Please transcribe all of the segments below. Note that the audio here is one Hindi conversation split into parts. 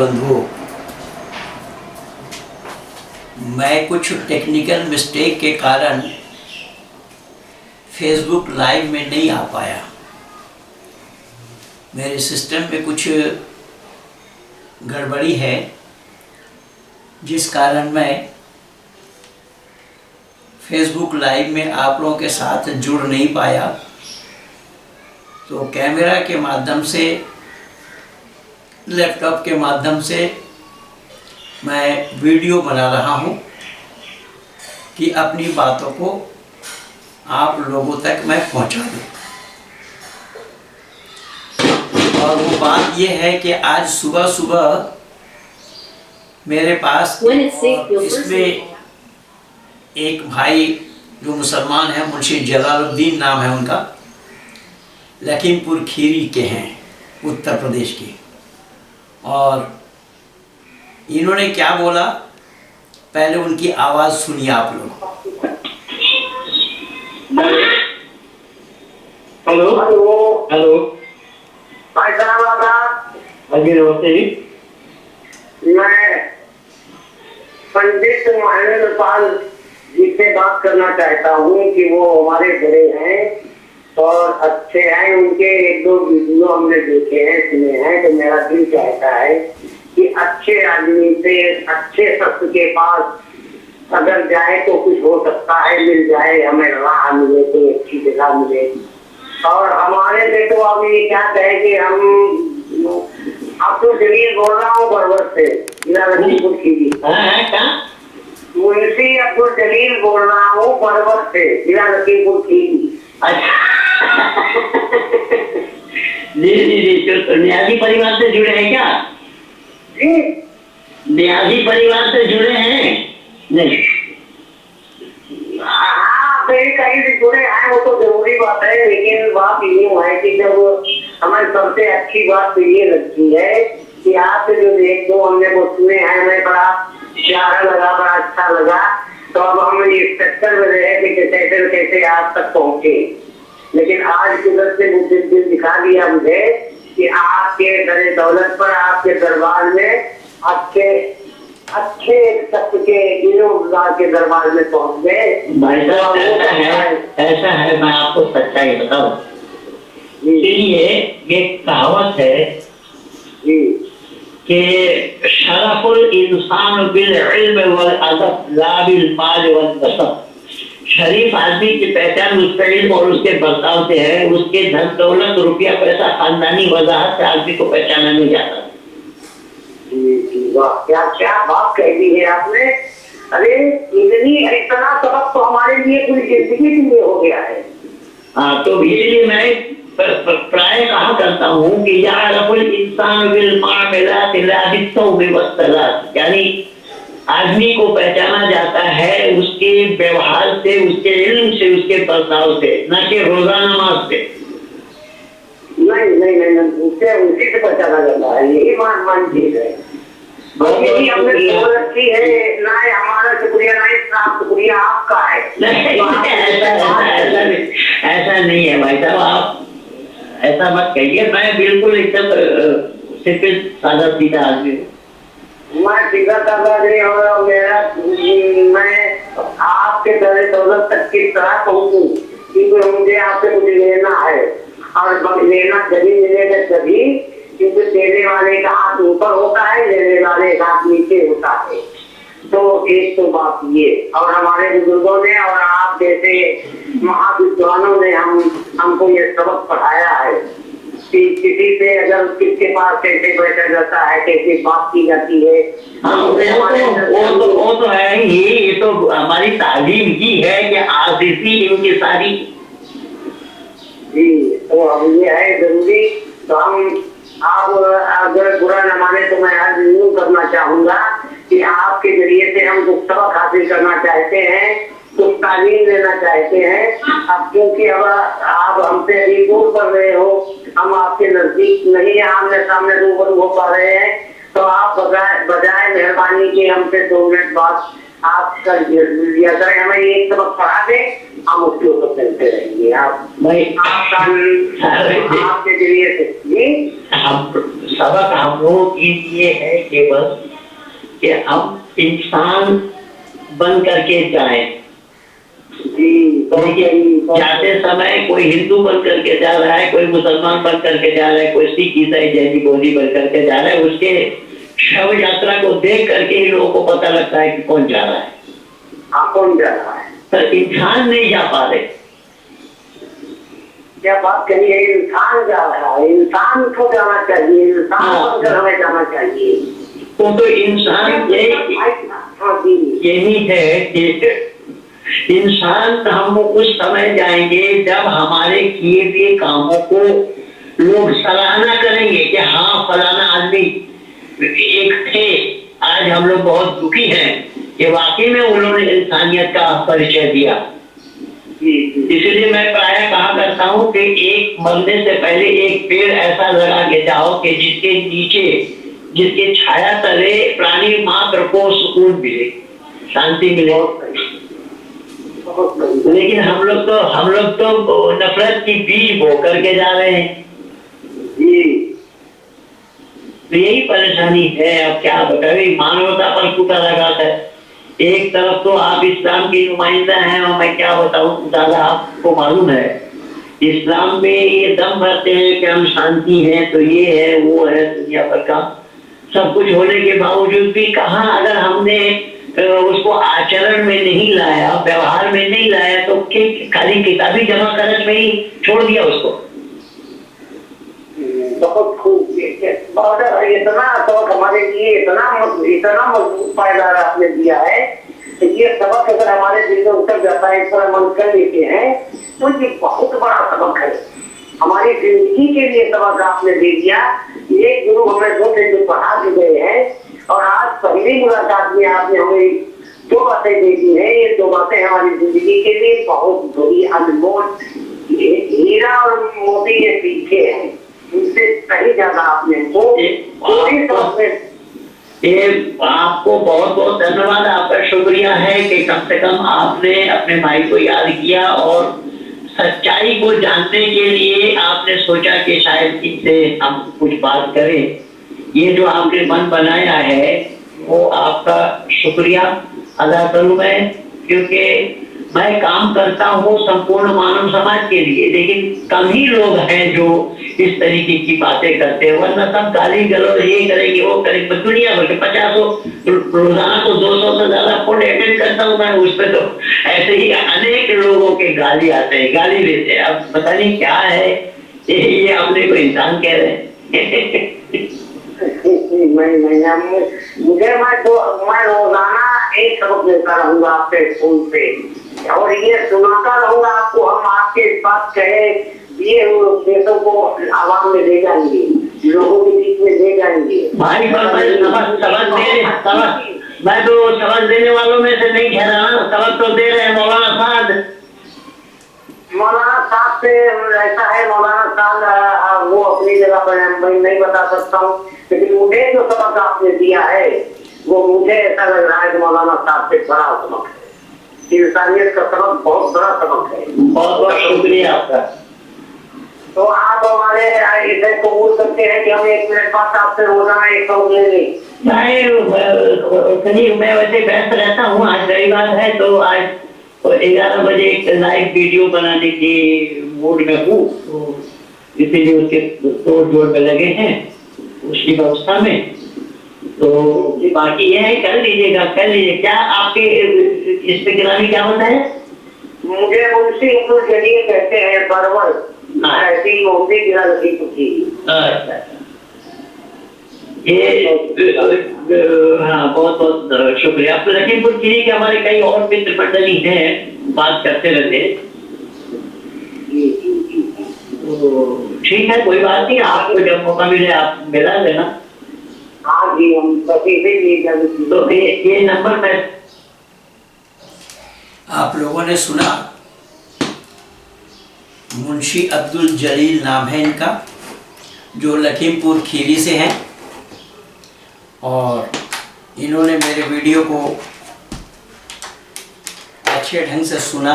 बंधुओं, मैं कुछ टेक्निकल मिस्टेक के कारण फेसबुक लाइव में नहीं आ पाया। मेरे सिस्टम में कुछ गड़बड़ी है, जिस कारण मैं फेसबुक लाइव में आप लोगों के साथ जुड़ नहीं पाया। तो कैमरा के माध्यम से, लैपटॉप के माध्यम से मैं वीडियो बना रहा हूँ कि अपनी बातों को आप लोगों तक मैं पहुँचा दूँ। और वो बात ये है कि आज सुबह सुबह मेरे पास इसमें एक भाई जो मुसलमान हैं, मुंशी जलालुद्दीन नाम है उनका, लखीमपुर खीरी के हैं, उत्तर प्रदेश के। और इन्होंने क्या बोला, पहले उनकी आवाज़ सुनिए आप लोग। हेलो हेलो हेलो भाई साहब, अभी नमस्ते जी। मैं पंडित महेंद्र पाल जी से बात करना चाहता हूँ कि वो हमारे बड़े हैं और अच्छे हैं। उनके एक दो वीडियो हमने देखे हैं, सुने हैं। तो मेरा दिल चाहता है कि अच्छे आदमी से, अच्छे शख्स के पास अगर जाए तो कुछ हो सकता है, मिल जाए, हमें राह मिले, कोई अच्छी जगह मिले। और हमारे से तो अभी क्या कहे कि हम अब्दुल जलील बोल रहा हूँ बरबर से, जिला लखीमपुर खीरी। मुंशी अब्दुल जलील बोल रहा हूँ बरबर से, जिला लखीमपुर खीरी। जी जी जी, तो न्याजी परिवार से जुड़े हैं क्या? जी, न्याजी परिवार से जुड़े हैं? नहीं, हाँ, कहीं से जुड़े हैं वो तो जरूरी बात है, लेकिन बात ये है कि जब हमें सबसे अच्छी बात तो ये लगती है कि आपसे जो एक दो हमने वो सुने हैं, हमें बड़ा प्यारा लगा, बड़ा अच्छा लगा। तो अब हम ये चक्कर में रहे कि कैसे कैसे आप तक पहुंचे। लेकिन आज कुदरत से दिल दिखा दिया मुझे कि आपके दर दौलत पर, आपके दरबार में अच्छे अच्छे शख्स के दिलों के दरबार में पहुंच गए। भाई साहब ऐसा है, मैं आपको सच्चाई बताऊं, इसलिए ये कहावत है कि शरफुल इंसान बिल इल्म वल अदब ला बिल माल वल नसब। शरीफ आदमी की पहचान उसके इल्म और उसके बर्ताव से है, उसके धन दौलत, रुपया पैसा, खानदानी वजाहत से आदमी को पहचाना नहीं जाता। क्या क्या बात कह दी है आपने। अरे इतना सबक तो हमारे लिए पूरी जिंदगी के लिए हो गया है। हाँ, तो इसलिए मैं प्राय कहा करता हूँ कि इंसान यानी आदमी को पहचाना जाता है उसके व्यवहार से, उसके इल्म से, उसके बर्ताव से, न कि रोजा नमाज से। नहीं, उससे उसी से पहचाना जाता है, यही मान चीज है। यही हमने बहुत अच्छी है, ना हमारा शुक्रिया, ना इसका शुक्रिया आपका है। ऐसा नहीं है भाई साहब, आप ऐसा मत कहिए। मैं बिल्कुल एकदम सिंपल सादा सीधा आदमी हूँ। मैं सीधा सादा नहीं हो रहा, मैं आपके दर दौलत तक किस तरह पहुंचूं, क्योंकि मुझे आपसे कुछ लेना है। और लेना जभी मिलेगा तभी, क्योंकि देने वाले का हाथ ऊपर होता है, लेने वाले का हाथ नीचे होता है। तो एक तो बात ये, और हमारे बुजुर्गों ने और आप जैसे महाविद्वानों ने हमको ये सबक पढ़ाया है कि किसी से अगर किसके पास कैसे बैठा जाता है, कैसे बात की जाती है। वो तो है ही, ये तो हमारी तालीम की है कि आजीज़ी इनकी सारी। जी, तो अब ये है जरूरी। तो हम आप अगर बुरा न माने तो मैं आज यूं करना चाहूंगा कि आपके जरिए से हम कुछ सबक हासिल करना चाहते हैं, कुछ तालीम लेना चाहते हैं। अब क्योंकि अब आप हमसे अभी दूर कर रहे हो, हम आपके नजदीक नहीं, आमने सामने रूबरू हो पा रहे हैं। तो आप बजाय मेहरबानी के हमसे 2 मिनट बाद आप कर दिया करें, हमें एक सबक पढ़ा दे, हम उसके ऊपर चलते रहेंगे। आप भाई आपके जरिए से जी हम सबक हम लोगों के लिए है केवल कि हम इंसान बन करके जाएं। लेकिन जाते समय कोई हिंदू बन करके जा रहा है, कोई मुसलमान बन करके जा रहा है, कोई सिख ईसाई जैनी बोधी बन करके जा रहा है, उसके शव यात्रा को देख करके ही लोगों को पता लगता है कि कौन जा रहा है। कौन जा रहा है, पर इंसान नहीं जा पा रहे। क्या बात कही है, इंसान जा रहा है, इंसान को जाना चाहिए, इंसान बनकर हमें जाना चाहिए। तो इंसान यही है कि इंसान हम उस समय जाएंगे जब हमारे किए हुए कामों को लोग सराहना करेंगे कि हाँ फलाना आदमी एक थे, आज हम लोग बहुत दुखी हैं कि वाकई में उन्होंने इंसानियत का परिचय दिया। इसलिए मैं प्रायः कहा करता हूँ कि एक मरने से पहले एक पेड़ ऐसा लगा के जाओ कि जिसके नीचे, जिसके छाया तले प्राणी मात्र को सुकून मिले, शांति मिले। लेकिन हम लोग तो नफरत की बीज बो करके जा रहे हैं। तो यही परेशानी है। अब क्या बताए, मानवता पर कूटा लगाता है। एक तरफ तो आप इस्लाम की नुमाइंदा हैं और मैं क्या बताऊं, दादा आपको मालूम है इस्लाम में ये दम भरते हैं कि हम शांति हैं, तो ये है वो है, दुनिया भर का सब कुछ होने के बावजूद भी कहाँ, अगर हमने उसको आचरण में नहीं लाया, व्यवहार में नहीं लाया, तो खाली किताबी जमा करज में ही छोड़ दिया उसको। बहुत खूब, इतना सबक हमारे लिए इतना मजबूत पायदार आपने दिया है। ये सबक अगर हमारे दिल में उतर जाता है, इस तरह मन कर लेते हैं, तो ये बहुत बड़ा सबक है हमारी जिंदगी के लिए। सबक आपने दे दिया। एक गुरु हमें दो से जो पढ़ा के गए हैं, और आज पहली मुलाकात में आपने हमें दो बातें दे दी हैं। ये दो बातें हमारी जिंदगी के लिए बहुत बड़ी अनमोल हीरा और मोती के पीछे हैं। उनसे कहीं ज्यादा आपने आपको बहुत बहुत धन्यवाद, आपका शुक्रिया है कि कम से कम आपने अपने भाई को याद किया और सच्चाई को जानने के लिए आपने सोचा कि शायद इनसे हम कुछ बात करें। ये जो आपने मन बनाया है वो आपका शुक्रिया अदा करूं मैं, क्योंकि मैं काम करता हूँ संपूर्ण मानव समाज के लिए, लेकिन कम ही लोग हैं जो इस तरीके की बातें करते हैं। वरना सब गाली गलौज ये करेंगे वो करेंगे। दुनिया भर के 50 रोजाना तो 200 से ज्यादा फोन अटेंड करता हूँ मैं, उस पर तो ऐसे ही अनेक लोगों के गाली आते हैं, गाली देते हैं। अब पता नहीं क्या है ये अपने को इंसान कह रहे हैं। मैं रोजाना एक सबक देता रहूंगा आपके फोन पे, और ये सुनाता रहूंगा आपको। हम आपके इस बात कहे दिए हुए उपदेशों को आवाम में ले जाएंगे, लोगों के बीच में ले जाएंगे। भाई मैं तो सबक देने वालों में से नहीं कह रहा, सबक तो दे रहे हैं मौलाना साहब से। ऐसा है मौलाना साहब वो अपनी जगह पर मैं नहीं बता सकता हूँ, लेकिन मुझे जो सबक आपने दिया है वो मुझे ऐसा लग रहा है कि मौलाना साहब से बड़ा सबक है। इंसानियत का सबक बहुत बड़ा सबक है। बहुत बहुत शुक्रिया आपका। तो आप हमारे इसे कबूल करते हैं कि हम 1 मिनट बाद आपसे रोजाना एक सबक ले लें? मैं वैसे व्यस्त रहता हूँ, आज रविवार है तो आज 11 बजे एक लाइव वीडियो बनाने की मूड में हूँ, तो इसीलिए उसके तोड़ जोड़ में लगे हैं उसकी व्यवस्था में। तो बाकी ये है कर लीजिएगा, कर लीजिए। क्या आपके इस पे गिरानी क्या होता है? मुझे मुंशी अब्दुल जलील कहते हैं, बरवर ऐसी मोदी गिरा लगी थी। अच्छा, ये हाँ बहुत बहुत शुक्रिया। आप लखीमपुर खीरी के हमारे कई और मित्र मंडली हैं, बात करते रहते हैं। ठीक है, कोई बात नहीं, आपको जब मौका मिले आप मिला लेना। हाँ जी, हम तो ये नंबर मैं आप लोगों ने सुना, मुंशी अब्दुल जलील नाम है इनका, जो लखीमपुर खीरी से हैं, और इन्होंने मेरे वीडियो को अच्छे ढंग से सुना,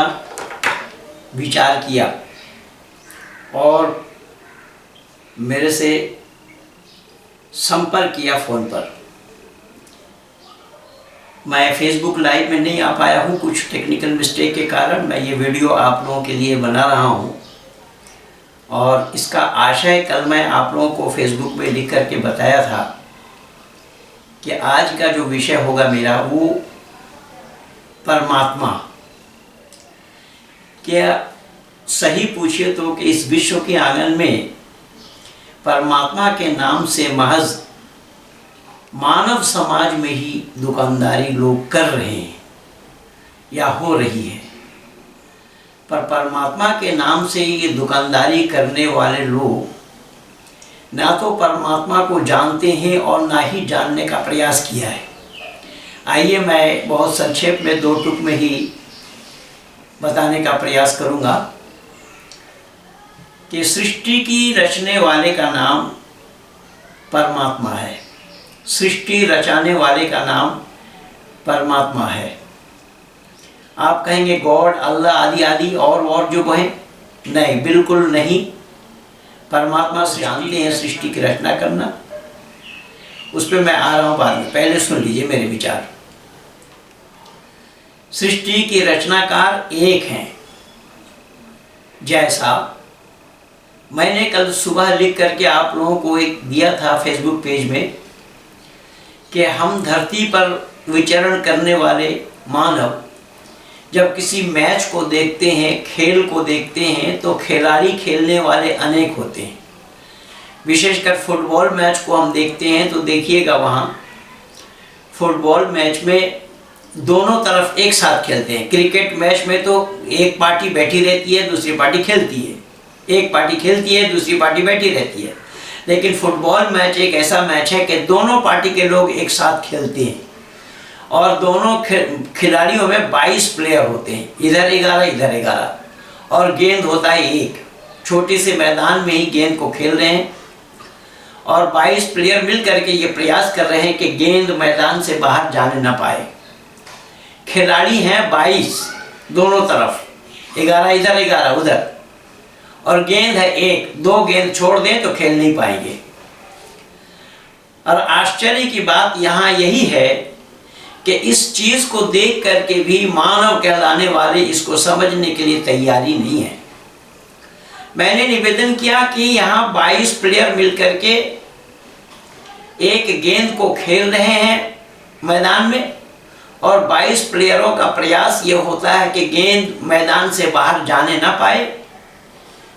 विचार किया और मेरे से संपर्क किया फ़ोन पर। मैं फेसबुक लाइव में नहीं आ पाया हूँ, कुछ टेक्निकल मिस्टेक के कारण। मैं ये वीडियो आप लोगों के लिए बना रहा हूँ और इसका आशय कल मैं आप लोगों को फेसबुक में लिख करके बताया था कि आज का जो विषय होगा मेरा वो परमात्मा। क्या सही पूछिए तो कि इस विश्व के आंगन में परमात्मा के नाम से महज मानव समाज में ही दुकानदारी लोग कर रहे हैं या हो रही है, पर परमात्मा के नाम से ये दुकानदारी करने वाले लोग ना तो परमात्मा को जानते हैं और ना ही जानने का प्रयास किया है। आइए मैं बहुत संक्षेप में 2 टुक में ही बताने का प्रयास करूंगा कि सृष्टि की रचने वाले का नाम परमात्मा है, सृष्टि रचाने वाले का नाम परमात्मा है। आप कहेंगे गॉड, अल्लाह आदि आदि और जो हैं, नहीं, बिल्कुल नहीं। परमात्मा से जानते हैं सृष्टि की रचना करना, उस पर मैं आ रहा हूँ बाद में, पहले सुन लीजिए मेरे विचार। सृष्टि के रचनाकार एक हैं। जैसा मैंने कल सुबह लिख करके आप लोगों को एक दिया था फेसबुक पेज में कि हम धरती पर विचरण करने वाले मानव जब किसी मैच को देखते हैं, खेल को देखते हैं, तो खिलाड़ी खेलने वाले अनेक होते हैं। विशेषकर फुटबॉल मैच को हम देखते हैं तो देखिएगा वहाँ फुटबॉल मैच में दोनों तरफ एक साथ खेलते हैं। क्रिकेट मैच में तो एक पार्टी बैठी रहती है, दूसरी पार्टी खेलती है, एक पार्टी खेलती है, दूसरी पार्टी बैठी रहती है। लेकिन फुटबॉल मैच एक ऐसा मैच है कि दोनों पार्टी के लोग एक साथ खेलते हैं और दोनों खिलाड़ियों में 22 प्लेयर होते हैं, इधर 11 इधर 11, और गेंद होता है एक। छोटे से मैदान में ही गेंद को खेल रहे हैं और 22 प्लेयर मिल करके ये प्रयास कर रहे हैं कि गेंद मैदान से बाहर जाने ना पाए। खिलाड़ी हैं 22 दोनों तरफ, 11 इधर 11 उधर, और गेंद है एक। 2 गेंद छोड़ दें तो खेल नहीं पाएंगे। और आश्चर्य की बात यहाँ यही है कि इस चीज को देख करके भी मानव कहलाने वाले इसको समझने के लिए तैयारी नहीं है। मैंने निवेदन किया कि यहाँ 22 प्लेयर मिलकर के एक गेंद को खेल रहे हैं मैदान में और 22 प्लेयरों का प्रयास ये होता है कि गेंद मैदान से बाहर जाने ना पाए।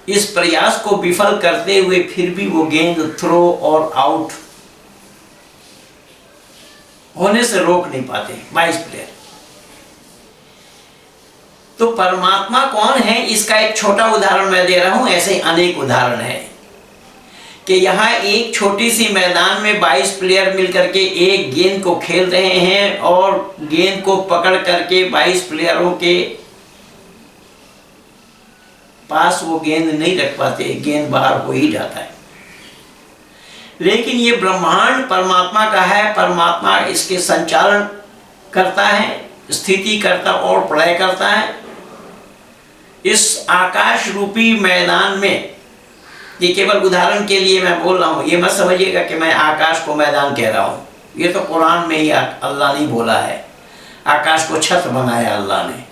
इस प्रयास को विफल करते हुए फिर भी वो गेंद थ्रो और आउट होने से रोक नहीं पाते 22 प्लेयर। तो परमात्मा कौन है, इसका एक छोटा उदाहरण मैं दे रहा हूं। ऐसे ही अनेक उदाहरण है कि यहाँ एक छोटी सी मैदान में 22 प्लेयर मिलकर के एक गेंद को खेल रहे हैं और गेंद को पकड़ करके 22 प्लेयरों के पास वो गेंद नहीं रख पाते, गेंद बाहर हो ही जाता है। लेकिन ये ब्रह्मांड परमात्मा का है, परमात्मा इसके संचालन करता है, स्थिति करता और प्रलय करता है। इस आकाश रूपी मैदान में, ये केवल उदाहरण के लिए मैं बोल रहा हूँ, ये मत समझिएगा कि मैं आकाश को मैदान कह रहा हूँ। ये तो कुरान में ही अल्लाह ने बोला है, आकाश को छत बनाया अल्लाह ने।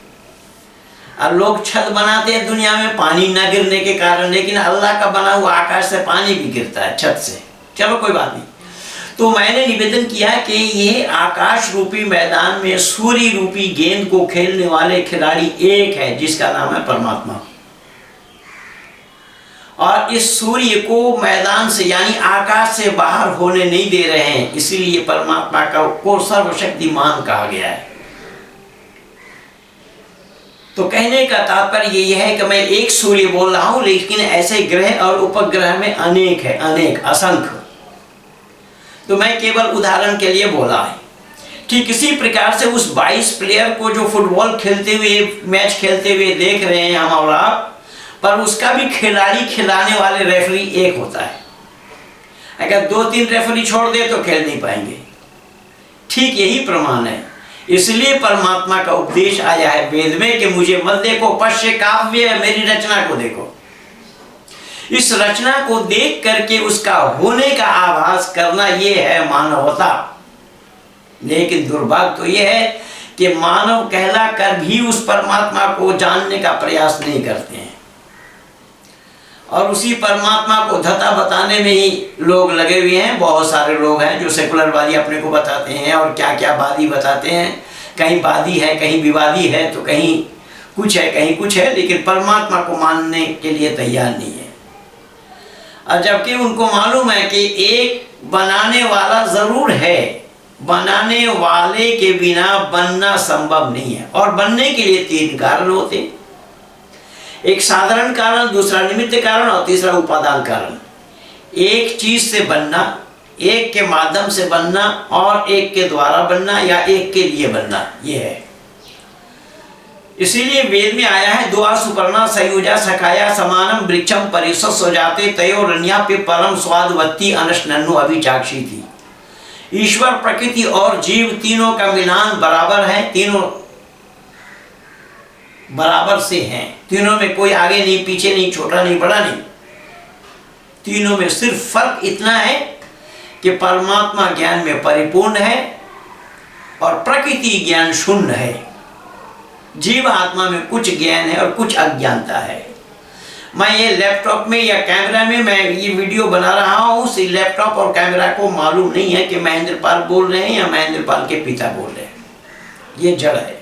अब लोग छत बनाते हैं दुनिया में पानी न गिरने के कारण, लेकिन अल्लाह का बना हुआ आकाश से पानी भी गिरता है छत से। चलो कोई बात नहीं। तो मैंने निवेदन किया कि ये आकाश रूपी मैदान में सूर्य रूपी गेंद को खेलने वाले खिलाड़ी एक है जिसका नाम है परमात्मा। और इस सूर्य को मैदान से यानी आकाश से बाहर होने नहीं दे रहे हैं, इसीलिए परमात्मा को सर्वशक्तिमान कहा गया है। तो कहने का तात्पर्य यह है कि मैं एक सूर्य बोल रहा हूं, लेकिन ऐसे ग्रह और उपग्रह में अनेक है, अनेक, असंख्य। तो मैं केवल उदाहरण के लिए बोला है। ठीक इसी प्रकार से उस 22 प्लेयर को जो फुटबॉल खेलते हुए, मैच खेलते हुए देख रहे हैं हम और आप, पर उसका भी खिलाड़ी, खिलाने वाले रेफरी एक होता है। अगर 2-3 रेफरी छोड़ दे तो खेल नहीं पाएंगे। ठीक यही प्रमाण है। इसलिए परमात्मा का उपदेश आया है वेद में कि मुझे मत देखो, पश्य काव्य, मेरी रचना को देखो। इस रचना को देख करके उसका होने का आभास करना ये है मानवता। लेकिन दुर्भाग्य तो ये है कि मानव कहला कर भी उस परमात्मा को जानने का प्रयास नहीं करते हैं, और उसी परमात्मा को धता बताने में ही लोग लगे हुए हैं। बहुत सारे लोग हैं जो सेकुलरवादी अपने को बताते हैं और क्या क्या वादी बताते हैं, कहीं वादी है, कहीं विवादी है, तो कहीं कुछ है, कहीं कुछ है, लेकिन परमात्मा को मानने के लिए तैयार नहीं है। और जबकि उनको मालूम है कि एक बनाने वाला जरूर है, बनाने वाले के बिना बनना संभव नहीं है। और बनने के लिए 3 कारण होते हैं, एक साधारण कारण, दूसरा निमित्त कारण और तीसरा उपादान कारण। एक चीज से बनना, एक के माध्यम से बनना और एक के द्वारा बनना या एक के लिए बनना, ये है। इसीलिए वेद में आया है द्वा सुपर्णा संयुजा सखाया समानम वृक्षम परिसस हो जाते तयो रण्या पे परम स्वादवती अनशननु अभिचाक्षी थी। ईश्वर, प्रकृति और जीव तीनों का मिलान बराबर है, तीनों बराबर से हैं। तीनों में कोई आगे नहीं, पीछे नहीं, छोटा नहीं, बड़ा नहीं। तीनों में सिर्फ फर्क इतना है कि परमात्मा ज्ञान में परिपूर्ण है और प्रकृति ज्ञान शून्य है। जीव आत्मा में कुछ ज्ञान है और कुछ अज्ञानता है। मैं ये लैपटॉप में या कैमरा में मैं ये वीडियो बना रहा हूँ, उस लैपटॉप और कैमरा को मालूम नहीं है कि महेंद्र पाल बोल रहे हैं या महेंद्र पाल के पिता बोल रहे हैं। ये जड़ है।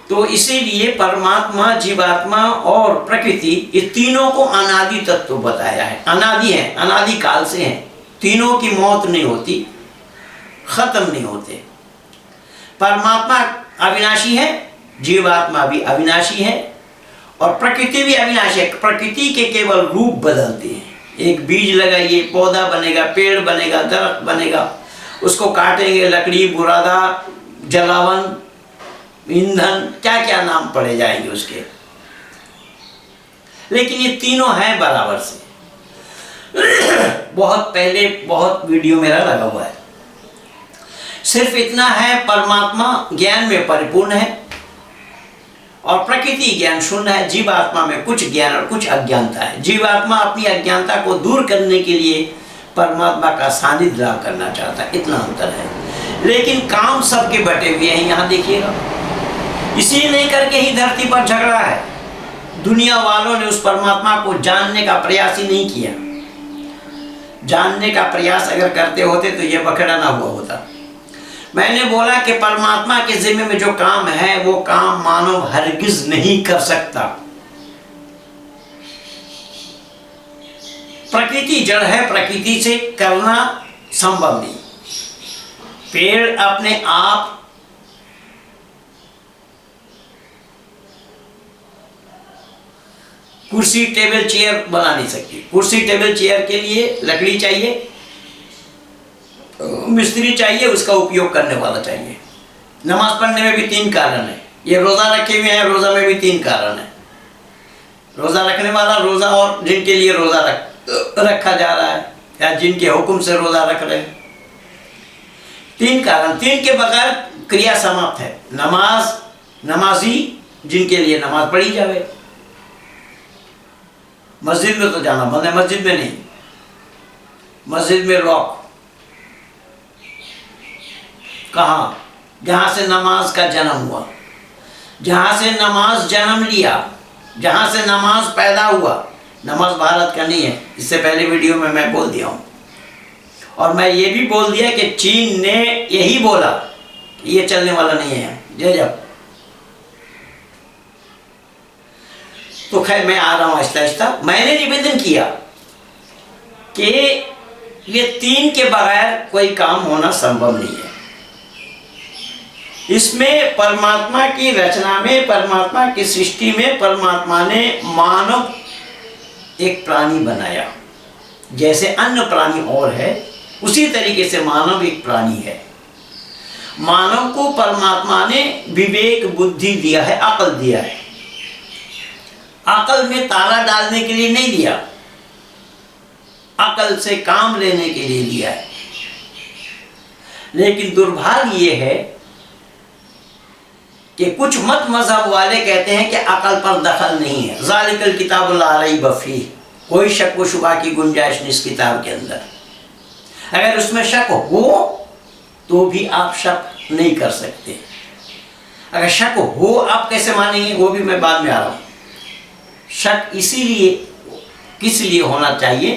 तो इसीलिए परमात्मा, जीवात्मा और प्रकृति, ये तीनों को अनादि तत्व बताया है। अनादि है, अनादि काल से हैं। तीनों की मौत नहीं होती, खत्म नहीं होते। परमात्मा अविनाशी है, जीवात्मा भी अविनाशी है और प्रकृति भी अविनाशी है। प्रकृति के केवल रूप बदलते हैं। एक बीज लगाइए, पौधा बनेगा, पेड़ बनेगा, दरख्त बनेगा, उसको काटेंगे, लकड़ी, बुरादा, जलावन, ईंधन, क्या क्या नाम पड़े जाएंगे उसके, लेकिन ये तीनों हैं बराबर से। बहुत पहले बहुत वीडियो मेरा लगा हुआ है। सिर्फ इतना है, परमात्मा ज्ञान में परिपूर्ण है और प्रकृति ज्ञान शून्य है। जीवात्मा में कुछ ज्ञान और कुछ अज्ञानता है। जीवात्मा अपनी अज्ञानता को दूर करने के लिए परमात्मा का सानिध्य लाभ करना चाहता है, इतना अंतर है। लेकिन काम सबके बटे हुए हैं। यहाँ देखिएगा, इसी नहीं करके ही धरती पर झगड़ा है। दुनिया वालों ने उस परमात्मा को जानने का प्रयास ही नहीं किया। जानने का प्रयास अगर करते होते तो यह बखेड़ा ना हुआ होता। मैंने बोला कि परमात्मा के जिम्मे में जो काम है वो काम मानव हरगिज नहीं कर सकता। प्रकृति जड़ है, प्रकृति से करना संभव नहीं। पेड़ अपने आप कुर्सी, टेबल, चेयर बना नहीं सकती। कुर्सी, टेबल, चेयर के लिए लकड़ी चाहिए, मिस्त्री चाहिए, उसका उपयोग करने वाला चाहिए। नमाज पढ़ने में भी 3 कारण है। ये रोज़ा रखे हुए हैं, रोज़ा में भी 3 कारण है। रोज़ा रखने वाला, रोज़ा और जिनके लिए रोज़ा रखा जा रहा है या जिनके हुक्म से रोज़ा रख रहे हैं, 3 कारण। 3 के बगैर क्रिया समाप्त है। नमाज, नमाजी जिनके लिए नमाज पढ़ी जावे। मस्जिद में तो जाना बंद है, मस्जिद में नहीं। मस्जिद में लॉक। कहाँ? जहाँ से नमाज का जन्म हुआ, जहाँ से नमाज जन्म लिया, जहाँ से नमाज पैदा हुआ। नमाज भारत का नहीं है, इससे पहले वीडियो में मैं बोल दिया हूँ। और मैं ये भी बोल दिया कि चीन ने यही बोला कि ये चलने वाला नहीं है। जय जब तो खैर मैं आ रहा हूँ आहिस्ता आहिस्ता। मैंने निवेदन किया कि ये 3 के बगैर कोई काम होना संभव नहीं है। इसमें परमात्मा की रचना में, परमात्मा की सृष्टि में परमात्मा ने मानव एक प्राणी बनाया। जैसे अन्य प्राणी और है, उसी तरीके से मानव एक प्राणी है। मानव को परमात्मा ने विवेक बुद्धि दिया है, अकल दिया है। अकल में ताला डालने के लिए नहीं दिया, अकल से काम लेने के लिए दिया है। लेकिन दुर्भाग्य ये है कि कुछ मत मजहब वाले कहते हैं कि अकल पर दखल नहीं है। ज़ालिकल किताब ला रैब फीह, कोई शक व शुबा की गुंजाइश नहीं इस किताब के अंदर। अगर उसमें शक हो तो भी आप शक नहीं कर सकते। अगर शक हो आप कैसे मानेंगे, वो भी मैं बाद में आ रहा हूँ। शक इसीलिए किस लिए होना चाहिए,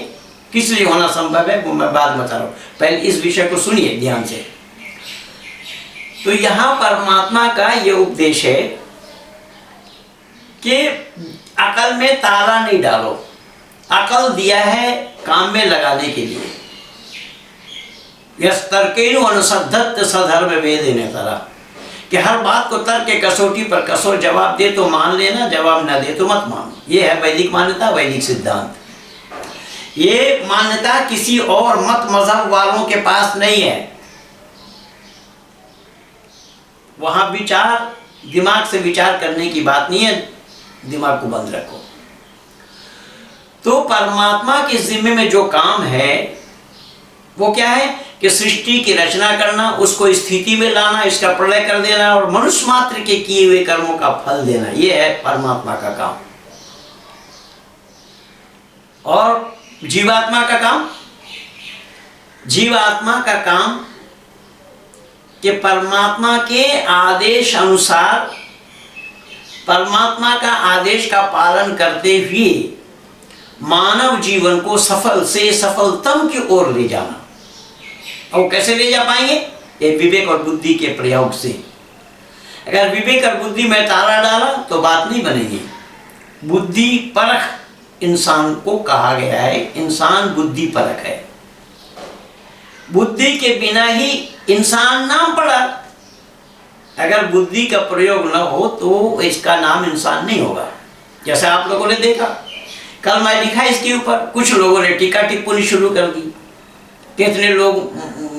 किस लिए होना संभव है, वो मैं बाद में बता रहा हूँ। पहले इस विषय को सुनिए ध्यान से। तो यहाँ परमात्मा का ये उपदेश है कि अकल में ताला नहीं डालो। अकल दिया है काम में लगाने के लिए। यस तर्केनु अनुसद्धत सधर्म वेद ने तरह कि हर बात को तर्क के कसौटी पर कसो, जवाब दे तो मान लेना, जवाब न दे तो मत मानो। ये है वैदिक मान्यता, वैदिक सिद्धांत। ये मान्यता किसी और मत मजहब वालों के पास नहीं है। वहां विचार, दिमाग से विचार करने की बात नहीं है, दिमाग को बंद रखो। तो परमात्मा के जिम्मे में जो काम है वो क्या है कि सृष्टि की रचना करना, उसको स्थिति में लाना, इसका प्रलय कर देना और मनुष्य मात्र के किए हुए कर्मों का फल देना। यह है परमात्मा का काम। और जीवात्मा का काम, जीवात्मा का काम कि परमात्मा के आदेश अनुसार, परमात्मा का आदेश का पालन करते हुए मानव जीवन को सफल से सफलतम की ओर ले जाना। और कैसे ले जा पाएंगे? ये विवेक और बुद्धि के प्रयोग से। अगर विवेक और बुद्धि में ताला डाला तो बात नहीं बनेगी। बुद्धि परख इंसान को कहा गया है, इंसान बुद्धि परख है। बुद्धि के बिना ही इंसान नाम पड़ा। अगर बुद्धि का प्रयोग न हो तो इसका नाम इंसान नहीं होगा। जैसे आप लोगों ने देखा, कल मैं लिखा इसके ऊपर, कुछ लोगों ने टीका टिप्पणी शुरू कर दी। कितने लोग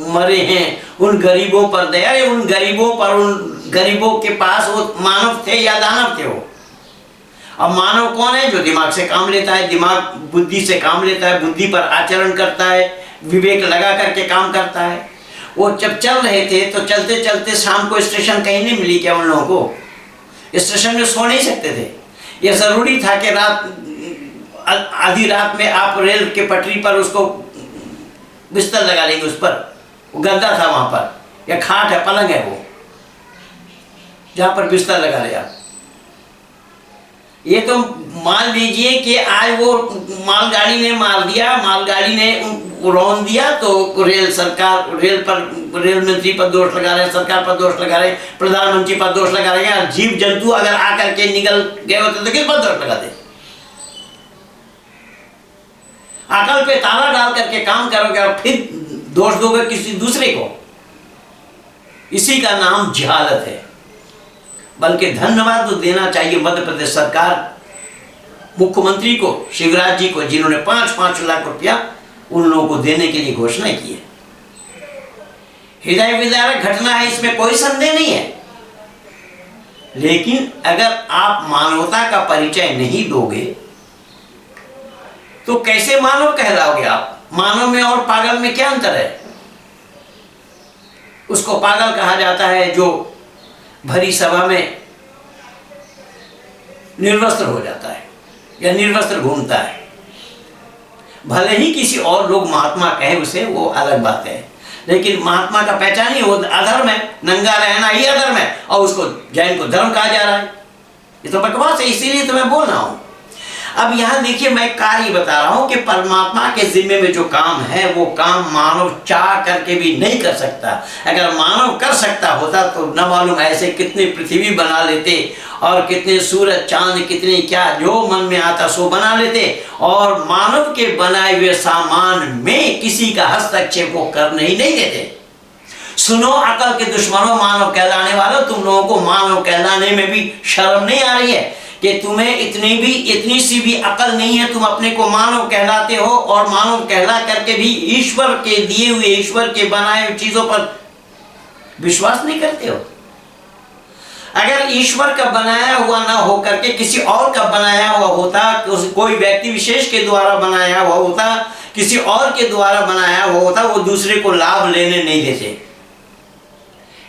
मरे हैं, उन गरीबों पर दया, उन गरीबों पर, उन गरीबों के पास वो मानव थे या दानव थे वो। अब मानव कौन है? जो दिमाग से काम लेता है, दिमाग बुद्धि से काम लेता है, बुद्धि पर आचरण करता है, विवेक लगा करके काम करता है। वो जब चल रहे थे तो चलते चलते शाम को स्टेशन कहीं नहीं मिली क्या उन लोगों को? स्टेशन में सो नहीं सकते थे। ये जरूरी था कि रात, आधी रात में आप रेल के पटरी पर उसको बिस्तर लगा लेंगे, उस पर वो गद्दा था वहां पर, या खाट है, पलंग है वो, जहां पर बिस्तर लगा लिया। ये तो मान लीजिए कि आज वो मालगाड़ी ने मार दिया, मालगाड़ी ने रौन दिया, तो रेल सरकार, रेल मंत्री पर दोष लगा रहे, सरकार पर दोष लगा रहे, प्रधानमंत्री पर दोष लगा रहे हैं। जीव जंतु अगर आकर के निकल गए होते तो किस पर दोष लगाते? अकल पे ताला डाल करके काम करोगे और फिर दोष दोगे किसी दूसरे को, इसी का नाम जहालत है। बल्कि धन्यवाद तो देना चाहिए मध्य प्रदेश सरकार, मुख्यमंत्री को, शिवराज जी को, जिन्होंने 5-5 लाख रुपया उन लोगों को देने के लिए घोषणा की है। हृदय विदारक घटना है, इसमें कोई संदेह नहीं है। लेकिन अगर आप मानवता का परिचय नहीं दोगे तो कैसे मानव कहलाओगे आप? मानव में और पागल में क्या अंतर है? उसको पागल कहा जाता है जो भरी सभा में निर्वस्त्र हो जाता है या निर्वस्त्र घूमता है। भले ही किसी और लोग महात्मा कहे उसे, वो अलग बात है, लेकिन महात्मा का पहचान ही वो अधर्म है, नंगा रहना ही अधर्म है, और उसको जैन को धर्म कहा जा रहा है। ये तो बकवास है, इसीलिए तो मैं बोल रहा हूं। अब यहाँ देखिए, मैं कार्य बता रहा हूं कि परमात्मा के जिम्मे में जो काम है वो काम मानव चाह करके भी नहीं कर सकता। अगर मानव कर सकता होता तो न मालूम ऐसे कितने पृथ्वी बना लेते, और कितने सूरज चांद, कितने क्या जो मन में आता सो बना लेते, और मानव के बनाए हुए सामान में किसी का हस्तक्षेप वो करने ही नहीं देते। सुनो अकल के दुश्मनों, मानव कहलाने वालों, तुम लोगों को मानव कहलाने में भी शर्म नहीं आ रही है कि तुम्हें इतनी सी भी अकल नहीं है? तुम अपने को मानव कहलाते हो और मानव कहला करके भी ईश्वर के दिए हुए, ईश्वर के बनाए हुए चीजों पर विश्वास नहीं करते हो। अगर ईश्वर का बनाया हुआ ना हो करके किसी और का बनाया हुआ होता, कोई व्यक्ति विशेष के द्वारा बनाया हुआ होता, किसी और के द्वारा बनाया हुआ होता, वो दूसरे को लाभ लेने नहीं देते।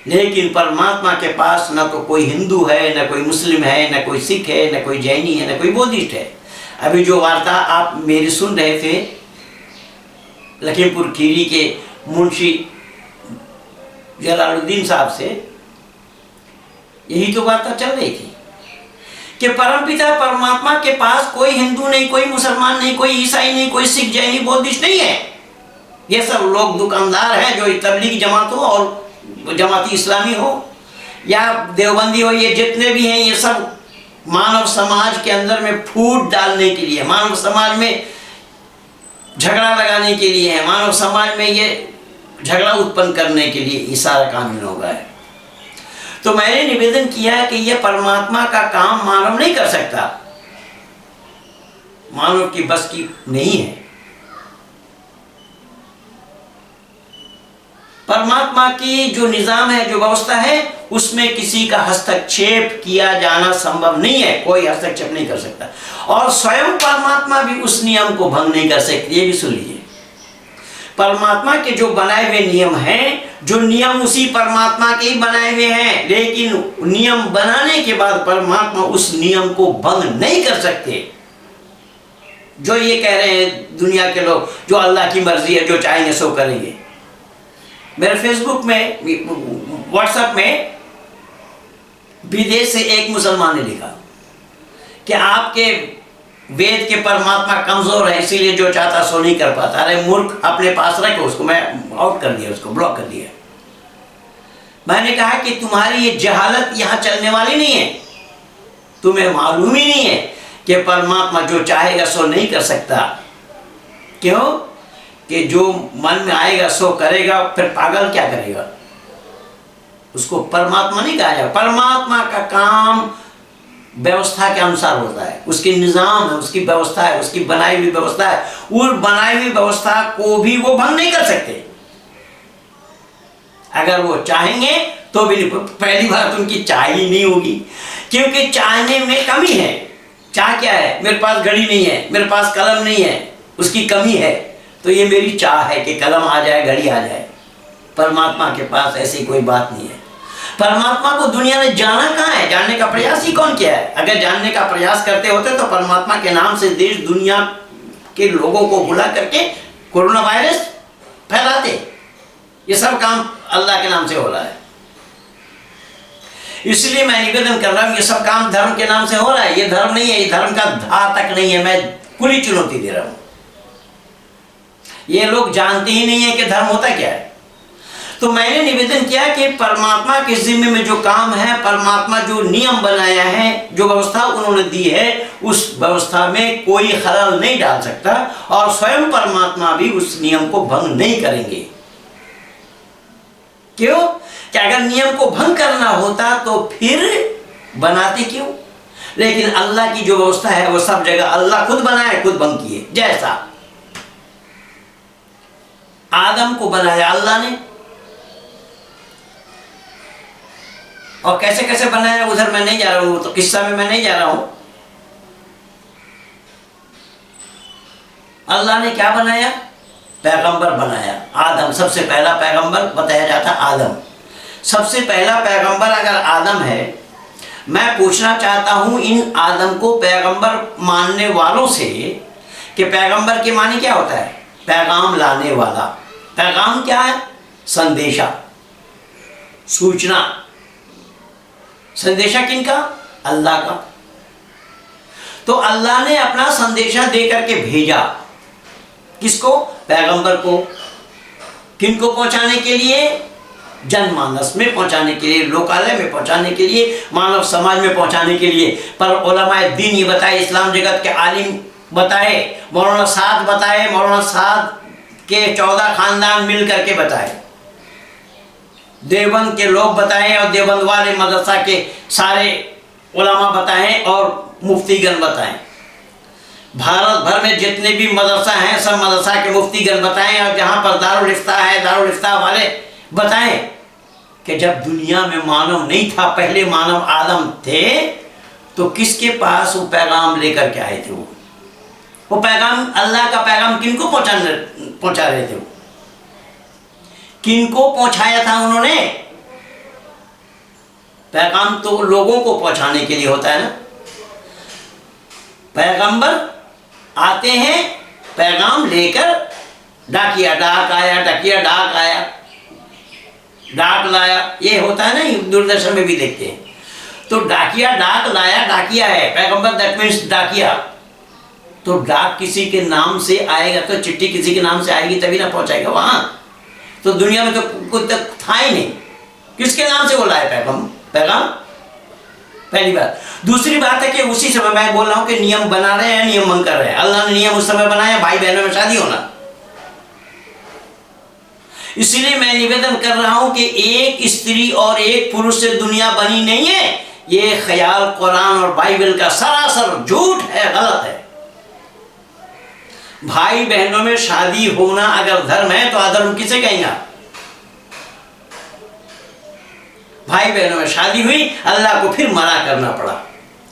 लेकिन परमात्मा के पास न तो कोई हिंदू है, न कोई मुस्लिम है, न कोई सिख है, न कोई जैनी है, न कोई बौद्धिस्ट है। अभी जो वार्ता आप मेरी सुन रहे थे लखीमपुर खीरी के मुंशी जलालुद्दीन साहब से, यही तो वार्ता चल रही थी कि परमपिता परमात्मा के पास कोई हिंदू नहीं, कोई मुसलमान नहीं, कोई ईसाई नहीं, कोई सिख जैनी बौद्धिस्ट नहीं है। ये सब लोग दुकानदार हैं, जो तबलीगी जमात हो और जमाती इस्लामी हो या देवबंदी हो, ये जितने भी हैं, ये सब मानव समाज के अंदर में फूट डालने के लिए, मानव समाज में झगड़ा लगाने के लिए है, मानव समाज में ये झगड़ा उत्पन्न करने के लिए ये सारा काम इन होगा है। तो मैंने निवेदन किया कि यह परमात्मा का काम मानव नहीं कर सकता, मानव की बस की नहीं है। परमात्मा की जो निजाम है, जो व्यवस्था है, उसमें किसी का हस्तक्षेप किया जाना संभव नहीं है, कोई हस्तक्षेप नहीं कर सकता। और स्वयं परमात्मा भी उस नियम को भंग नहीं कर सकते। ये भी सुन लीजिए, परमात्मा के जो बनाए हुए नियम हैं, जो नियम उसी परमात्मा के ही बनाए हुए हैं, लेकिन नियम बनाने के बाद परमात्मा उस नियम को भंग नहीं कर सकते। जो ये कह रहे हैं दुनिया के लोग, जो अल्लाह की मर्जी है, जो चाहेंगे सो करेंगे। मेरे फेसबुक में, व्हाट्सएप में विदेश से एक मुसलमान ने लिखा कि आपके वेद के परमात्मा कमजोर है, इसीलिए जो चाहता सो नहीं कर पाता। अरे मूर्ख, अपने पास रखो उसको। मैं आउट कर दिया, उसको ब्लॉक कर दिया। मैंने कहा कि तुम्हारी ये जहालत यहाँ चलने वाली नहीं है, तुम्हें मालूम ही नहीं है कि परमात्मा जो चाहेगा सो नहीं कर सकता। क्यों? कि जो मन में आएगा सो करेगा, फिर पागल क्या करेगा? उसको परमात्मा नहीं कहा जाए। परमात्मा का काम व्यवस्था के अनुसार होता है, उसकी निजाम है, उसकी व्यवस्था है, उसकी बनाई हुई व्यवस्था है। उस बनाई हुई व्यवस्था को भी वो भंग नहीं कर सकते। अगर वो चाहेंगे तो भी नहीं। पहली बात, उनकी चाह ही नहीं होगी, क्योंकि चाहने में कमी है। चाह क्या है? मेरे पास घड़ी नहीं है, मेरे पास कलम नहीं है, उसकी कमी है। तो ये मेरी चाह है कि कलम आ जाए, घड़ी आ जाए। परमात्मा के पास ऐसी कोई बात नहीं है। परमात्मा को दुनिया ने जाना कहाँ है? जानने का प्रयास ही कौन किया है? अगर जानने का प्रयास करते होते तो परमात्मा के नाम से देश दुनिया के लोगों को बुला करके कोरोना वायरस फैलाते। ये सब काम अल्लाह के नाम से हो रहा है। इसलिए मैं निवेदन कर रहा हूं, ये सब काम धर्म के नाम से हो रहा है। ये धर्म नहीं है, ये धर्म का धा तक नहीं है। मैं खुली चुनौती दे रहा हूं। ये लोग जानते ही नहीं है कि धर्म होता क्या है। तो मैंने निवेदन किया कि परमात्मा के जिम्मे में जो काम है, परमात्मा जो नियम बनाया है, जो व्यवस्था उन्होंने दी है, उस व्यवस्था में कोई खलल नहीं डाल सकता और स्वयं परमात्मा भी उस नियम को भंग नहीं करेंगे। क्यों? कि अगर नियम को भंग करना होता तो फिर बनाते क्यों? लेकिन अल्लाह की जो व्यवस्था है वो सब जगह अल्लाह खुद बनाए, खुद भंग किए। जैसा आदम को बनाया अल्लाह ने, और कैसे कैसे बनाया उधर मैं नहीं जा रहा हूं, तो किस्सा में मैं नहीं जा रहा हूं। अल्लाह ने क्या बनाया? पैगंबर बनाया। आदम सबसे पहला पैगंबर बताया जाता आदम। सबसे पहला पैगंबर अगर आदम है, मैं पूछना चाहता हूं इन आदम को पैगंबर मानने वालों से कि पैगंबर के माने क्या होता है? पैगाम लाने वाला। पैगाम क्या है? संदेशा, सूचना। संदेशा किनका? अल्लाह का। तो अल्लाह ने अपना संदेशा दे करके भेजा। किसको? पैगंबर को। किनको पहुंचाने के लिए? जनमानस में पहुंचाने के लिए, लोकालय में पहुंचाने के लिए, मानव समाज में पहुंचाने के लिए। पर उलमाए दीन ये बताए, इस्लाम जगत के आलिम बताए, मौलाना साद बताए, मौलाना साद के 14 खानदान मिल करके बताए, देवबंद के लोग बताएं और देवबंद वाले मदरसा के सारे उलमा बताएं और मुफ्तीगण बताएं। भारत भर में जितने भी मदरसा हैं सब मदरसा के मुफ्तीगण बताएं, और जहाँ पर दारुल इफ्ता है दारुल इफ्ता वाले बताएं कि जब दुनिया में मानव नहीं था, पहले मानव आदम थे, तो किसके पास वो पैगाम लेकर के आए थे? वो पैगाम, अल्लाह का पैगाम किनको पहुंचा रहे थे? वो किनको पहुंचाया था उन्होंने? पैगाम तो लोगों को पहुंचाने के लिए होता है ना। पैगंबर आते हैं पैगाम लेकर, डाकिया डाक आया, डकिया डाक आया, डाक लाया, ये होता है ना, दूरदर्शन में भी देखते हैं। तो डाकिया डाक लाया, डाकिया है पैगंबर, दैट मीन्स डाकिया। तो डाक किसी के नाम से आएगा तो चिट्ठी किसी के नाम से आएगी तभी ना पहुंचाएगा वहां। तो दुनिया में तो कुछ तक था ही नहीं, किसके नाम से बोला है पैगाम? पहली बात। दूसरी बात है कि उसी समय मैं बोल रहा हूं कि नियम बना रहे हैं, नियम भंग कर रहे हैं। अल्लाह ने नियम उस समय बनाया भाई बहनों में शादी होना। इसलिए मैं निवेदन कर रहा हूं कि एक स्त्री और एक पुरुष से दुनिया बनी नहीं है। ये ख्याल कुरान और बाइबल का सरासर झूठ है, गलत है। भाई बहनों में शादी होना अगर धर्म है तो अधर्म किसे कहेंगे? भाई बहनों में शादी हुई, अल्लाह को फिर मना करना पड़ा।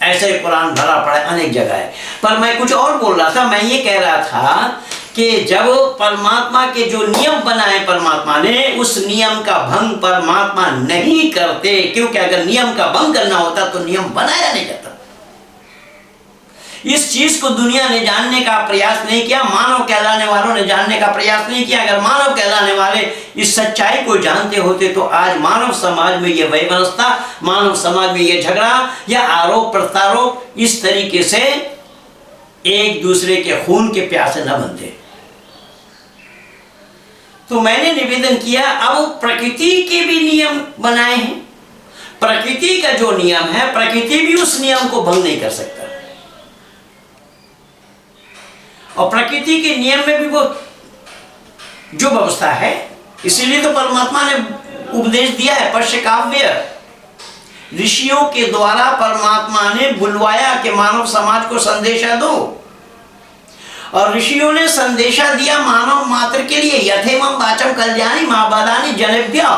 ऐसे कुरान भरा पड़ा है अनेक जगह है। पर मैं कुछ और बोल रहा था। मैं ये कह रहा था कि जब परमात्मा के जो नियम बनाए परमात्मा ने, उस नियम का भंग परमात्मा नहीं करते, क्योंकि अगर नियम का भंग करना होता तो नियम बनाया नहीं जाता। इस चीज को दुनिया ने जानने का प्रयास नहीं किया, मानव कहलाने वालों ने जानने का प्रयास नहीं किया। अगर मानव कहलाने वाले इस सच्चाई को जानते होते तो आज मानव समाज में ये वैमनस्यता, मानव समाज में ये झगड़ा या आरोप प्रत्यारोप इस तरीके से एक दूसरे के खून के प्यासे न बनते। तो मैंने निवेदन किया, अब प्रकृति के भी नियम बनाए हैं। प्रकृति का जो नियम है, प्रकृति भी उस नियम को भंग नहीं कर सकता। और प्रकृति के नियम में भी वो जो व्यवस्था है, इसीलिए तो परमात्मा ने उपदेश दिया है। पश्य काव्य ऋषियों के द्वारा परमात्मा ने बुलवाया कि मानव समाज को संदेशा दो, और ऋषियों ने संदेशा दिया मानव मात्र के लिए। यथेमं वाचम कल्याणी महाबादानी जनेभ्य,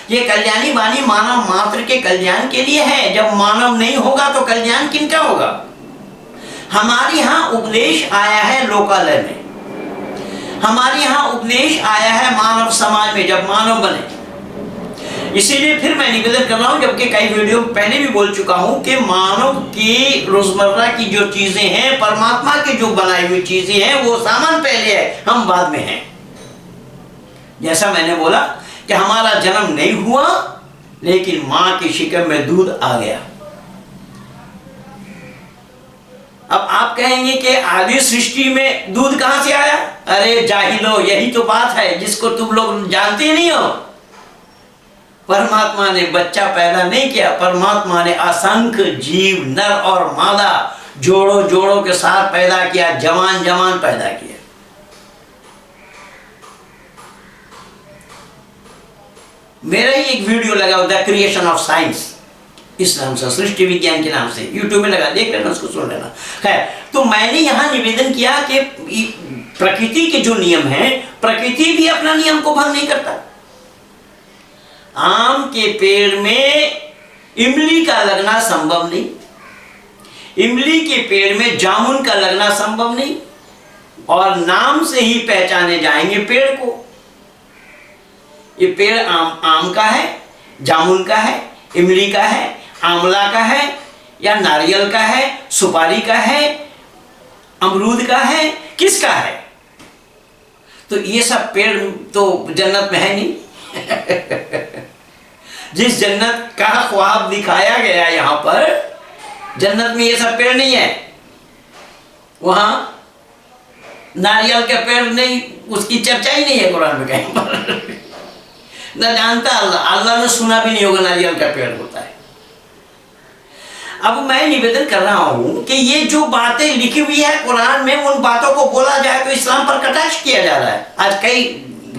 ये कल्याणी वाणी मानव मात्र के कल्याण के लिए है। जब मानव नहीं होगा तो कल्याण किनका होगा? हमारे यहाँ उपदेश आया है लोकालय में, हमारे यहाँ उपदेश आया है मानव समाज में, जब मानव बने। इसीलिए फिर मैं निवेदन कर रहा हूँ, जबकि कई वीडियो पहले भी बोल चुका हूँ कि मानव की रोजमर्रा की जो चीजें हैं, परमात्मा की जो बनाई हुई चीजें हैं, वो सामान पहले है, हम बाद में हैं। जैसा मैंने बोला कि हमारा जन्म नहीं हुआ, लेकिन माँ की शिकम में दूध आ गया। अब आप कहेंगे कि आदि सृष्टि में दूध कहां से आया? अरे जाहिलो, यही तो बात है जिसको तुम लोग जानते नहीं हो। परमात्मा ने बच्चा पैदा नहीं किया, परमात्मा ने असंख्य जीव नर और मादा जोड़ों जोड़ों के साथ पैदा किया, जवान जवान पैदा किया। मेरा ही एक वीडियो लगा, द क्रिएशन ऑफ साइंस, इस नाम से, सृष्टि विज्ञान के नाम से, यूट्यूब में लगा, देख लेना, उसको सुन लेना। खैर, तो मैंने यहां निवेदन किया कि प्रकृति के जो नियम हैं, प्रकृति भी अपना नियम को भंग नहीं करता। आम के पेड़ में इमली का लगना संभव नहीं, इमली के पेड़ में जामुन का लगना संभव नहीं, और नाम से ही पहचाने जाएंगे पेड़ को। ये पेड़ आम का है, जामुन का है, इमली का है, आंवला का है, या नारियल का है, सुपारी का है, अमरूद का है, किसका है? तो ये सब पेड़ तो जन्नत में है नहीं। जिस जन्नत का ख्वाब दिखाया गया यहां पर, जन्नत में ये सब पेड़ नहीं है। वहां नारियल का पेड़ नहीं, उसकी चर्चा ही नहीं है कुरान में कहीं पर। न जानता अल्लाह ने सुना भी नहीं होगा नारियल का पेड़ होता है। अब मैं निवेदन कर रहा हूं कि ये जो बातें लिखी हुई है कुरान में, उन बातों को बोला जाए तो इस्लाम पर कटाक्ष किया जा रहा है। आज कई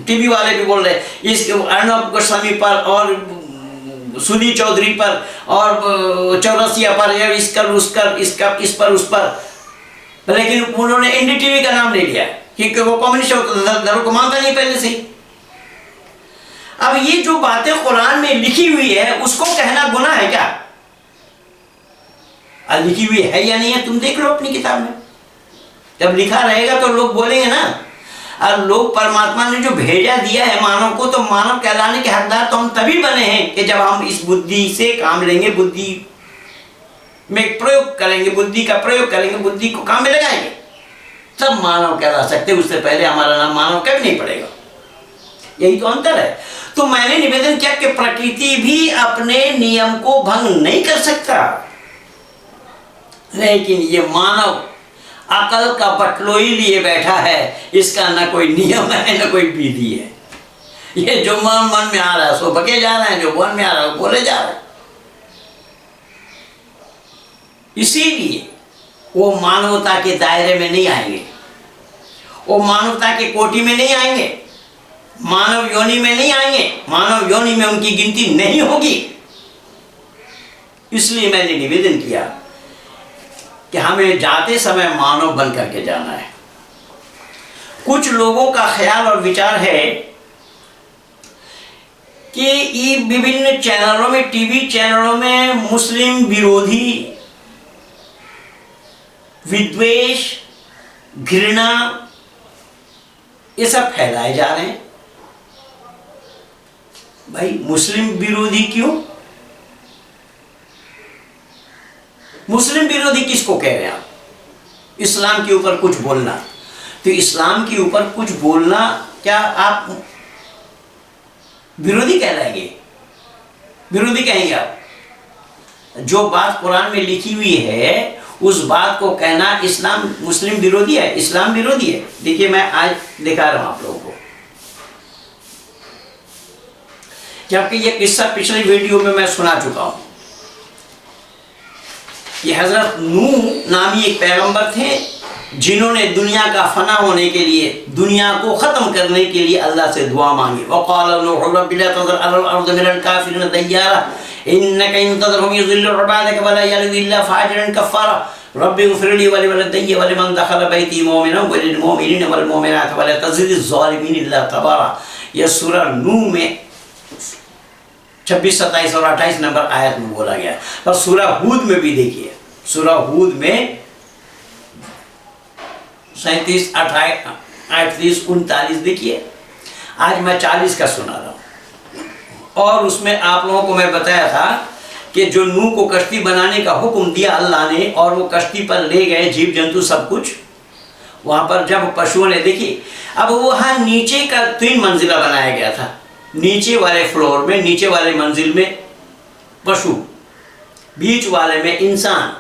टीवी वाले भी बोल रहे हैं, इस अर्नब गोस्वामी पर और सुनी चौधरी पर और चौरसिया पर, या इस पर उस पर, लेकिन उन्होंने एनडीटीवी का नाम ले लिया क्योंकि वो कम्युनिस्ट धर्म को मानता नहीं पहले से। अब ये जो बातें कुरान में लिखी हुई है, उसको कहना गुनाह है क्या? लिखी हुई है या नहीं है तुम देख लो अपनी किताब में। जब लिखा रहेगा तो लोग बोलेंगे ना। और लोग परमात्मा ने जो भेजा दिया है मानव को, तो मानव कहलाने के हकदार तो हम तभी बने हैं कि जब हम इस बुद्धि से काम लेंगे, बुद्धि में प्रयोग करेंगे, बुद्धि का प्रयोग करेंगे, बुद्धि को काम में लगाएंगे, तब मानव कहला सकते। उससे पहले हमारा नाम मानव कभी नहीं पड़ेगा। यही तो अंतर है। तो मैंने निवेदन किया कि प्रकृति भी अपने नियम को भंग नहीं कर सकता, लेकिन ये मानव अकल का बटलोई लिए बैठा है, इसका ना कोई नियम है ना कोई विधि है। ये जो मन में आ रहा है सो बके जा रहे हैं, जो मन में आ रहा है बोले जा रहे हैं। इसीलिए वो मानवता के दायरे में नहीं आएंगे, वो मानवता के कोटि में नहीं आएंगे, मानव योनि में नहीं आएंगे, मानव योनि में उनकी गिनती नहीं होगी। इसलिए मैंने निवेदन किया कि हमें जाते समय मानव बन करके जाना है। कुछ लोगों का ख्याल और विचार है कि ये विभिन्न चैनलों में, टीवी चैनलों में मुस्लिम विरोधी विद्वेष, घृणा, ये सब फैलाए जा रहे हैं। भाई मुस्लिम विरोधी क्यों? मुस्लिम विरोधी किसको कह रहे हैं आप? इस्लाम के ऊपर कुछ बोलना, तो इस्लाम के ऊपर कुछ बोलना क्या आप विरोधी कहलाएंगे? विरोधी कहेंगे आप? जो बात कुरान में लिखी हुई है उस बात को कहना इस्लाम मुस्लिम विरोधी है, इस्लाम विरोधी है। देखिए मैं आज दिखा रहा हूं आप लोगों को, जबकि ये किस्सा पिछली वीडियो में मैं सुना चुका हूं। ये हजरत नूह नामी एक पैगंबर थे, जिन्होंने दुनिया का फना होने के लिए, दुनिया को खत्म करने के लिए अल्लाह से दुआ मांगी। वक़ाल नूह रब्बी ला तज़र अलल अर्ज़ मिनल काफ़िरीन दय्यारा इन्नका इन तज़रहुम युज़िल्लू इबादक वला यलिदू इल्ला फाजिरन कफ़ारा रब्बी इग़फ़िर ली वलिवलिदैया वलिमन दख़ल बैती मुमिनन वलिलमुमिनीन वलमुमिनात वला तज़िदिज़ ज़ालिमीन इल्ला तबारा। यह सूरह नूह में 26, 27 और 28 नंबर आयत में बोला गया। और सूरह हूद में भी देखिए, सूरह हूद में 37, 38, 39 देखिए। आज मैं 40 का सुना रहा हूँ। और उसमें आप लोगों को मैं बताया था कि जो नूह को कश्ती बनाने का हुक्म दिया अल्लाह ने, और वो कश्ती पर ले गए जीव जंतु सब कुछ, वहाँ पर जब पशुओं ने देखी, अब वहाँ नीचे का 3 मंजिला बनाया गया था। नीचे वाले फ्लोर में, नीचे वाले मंजिल में पशु, बीच वाले में इंसान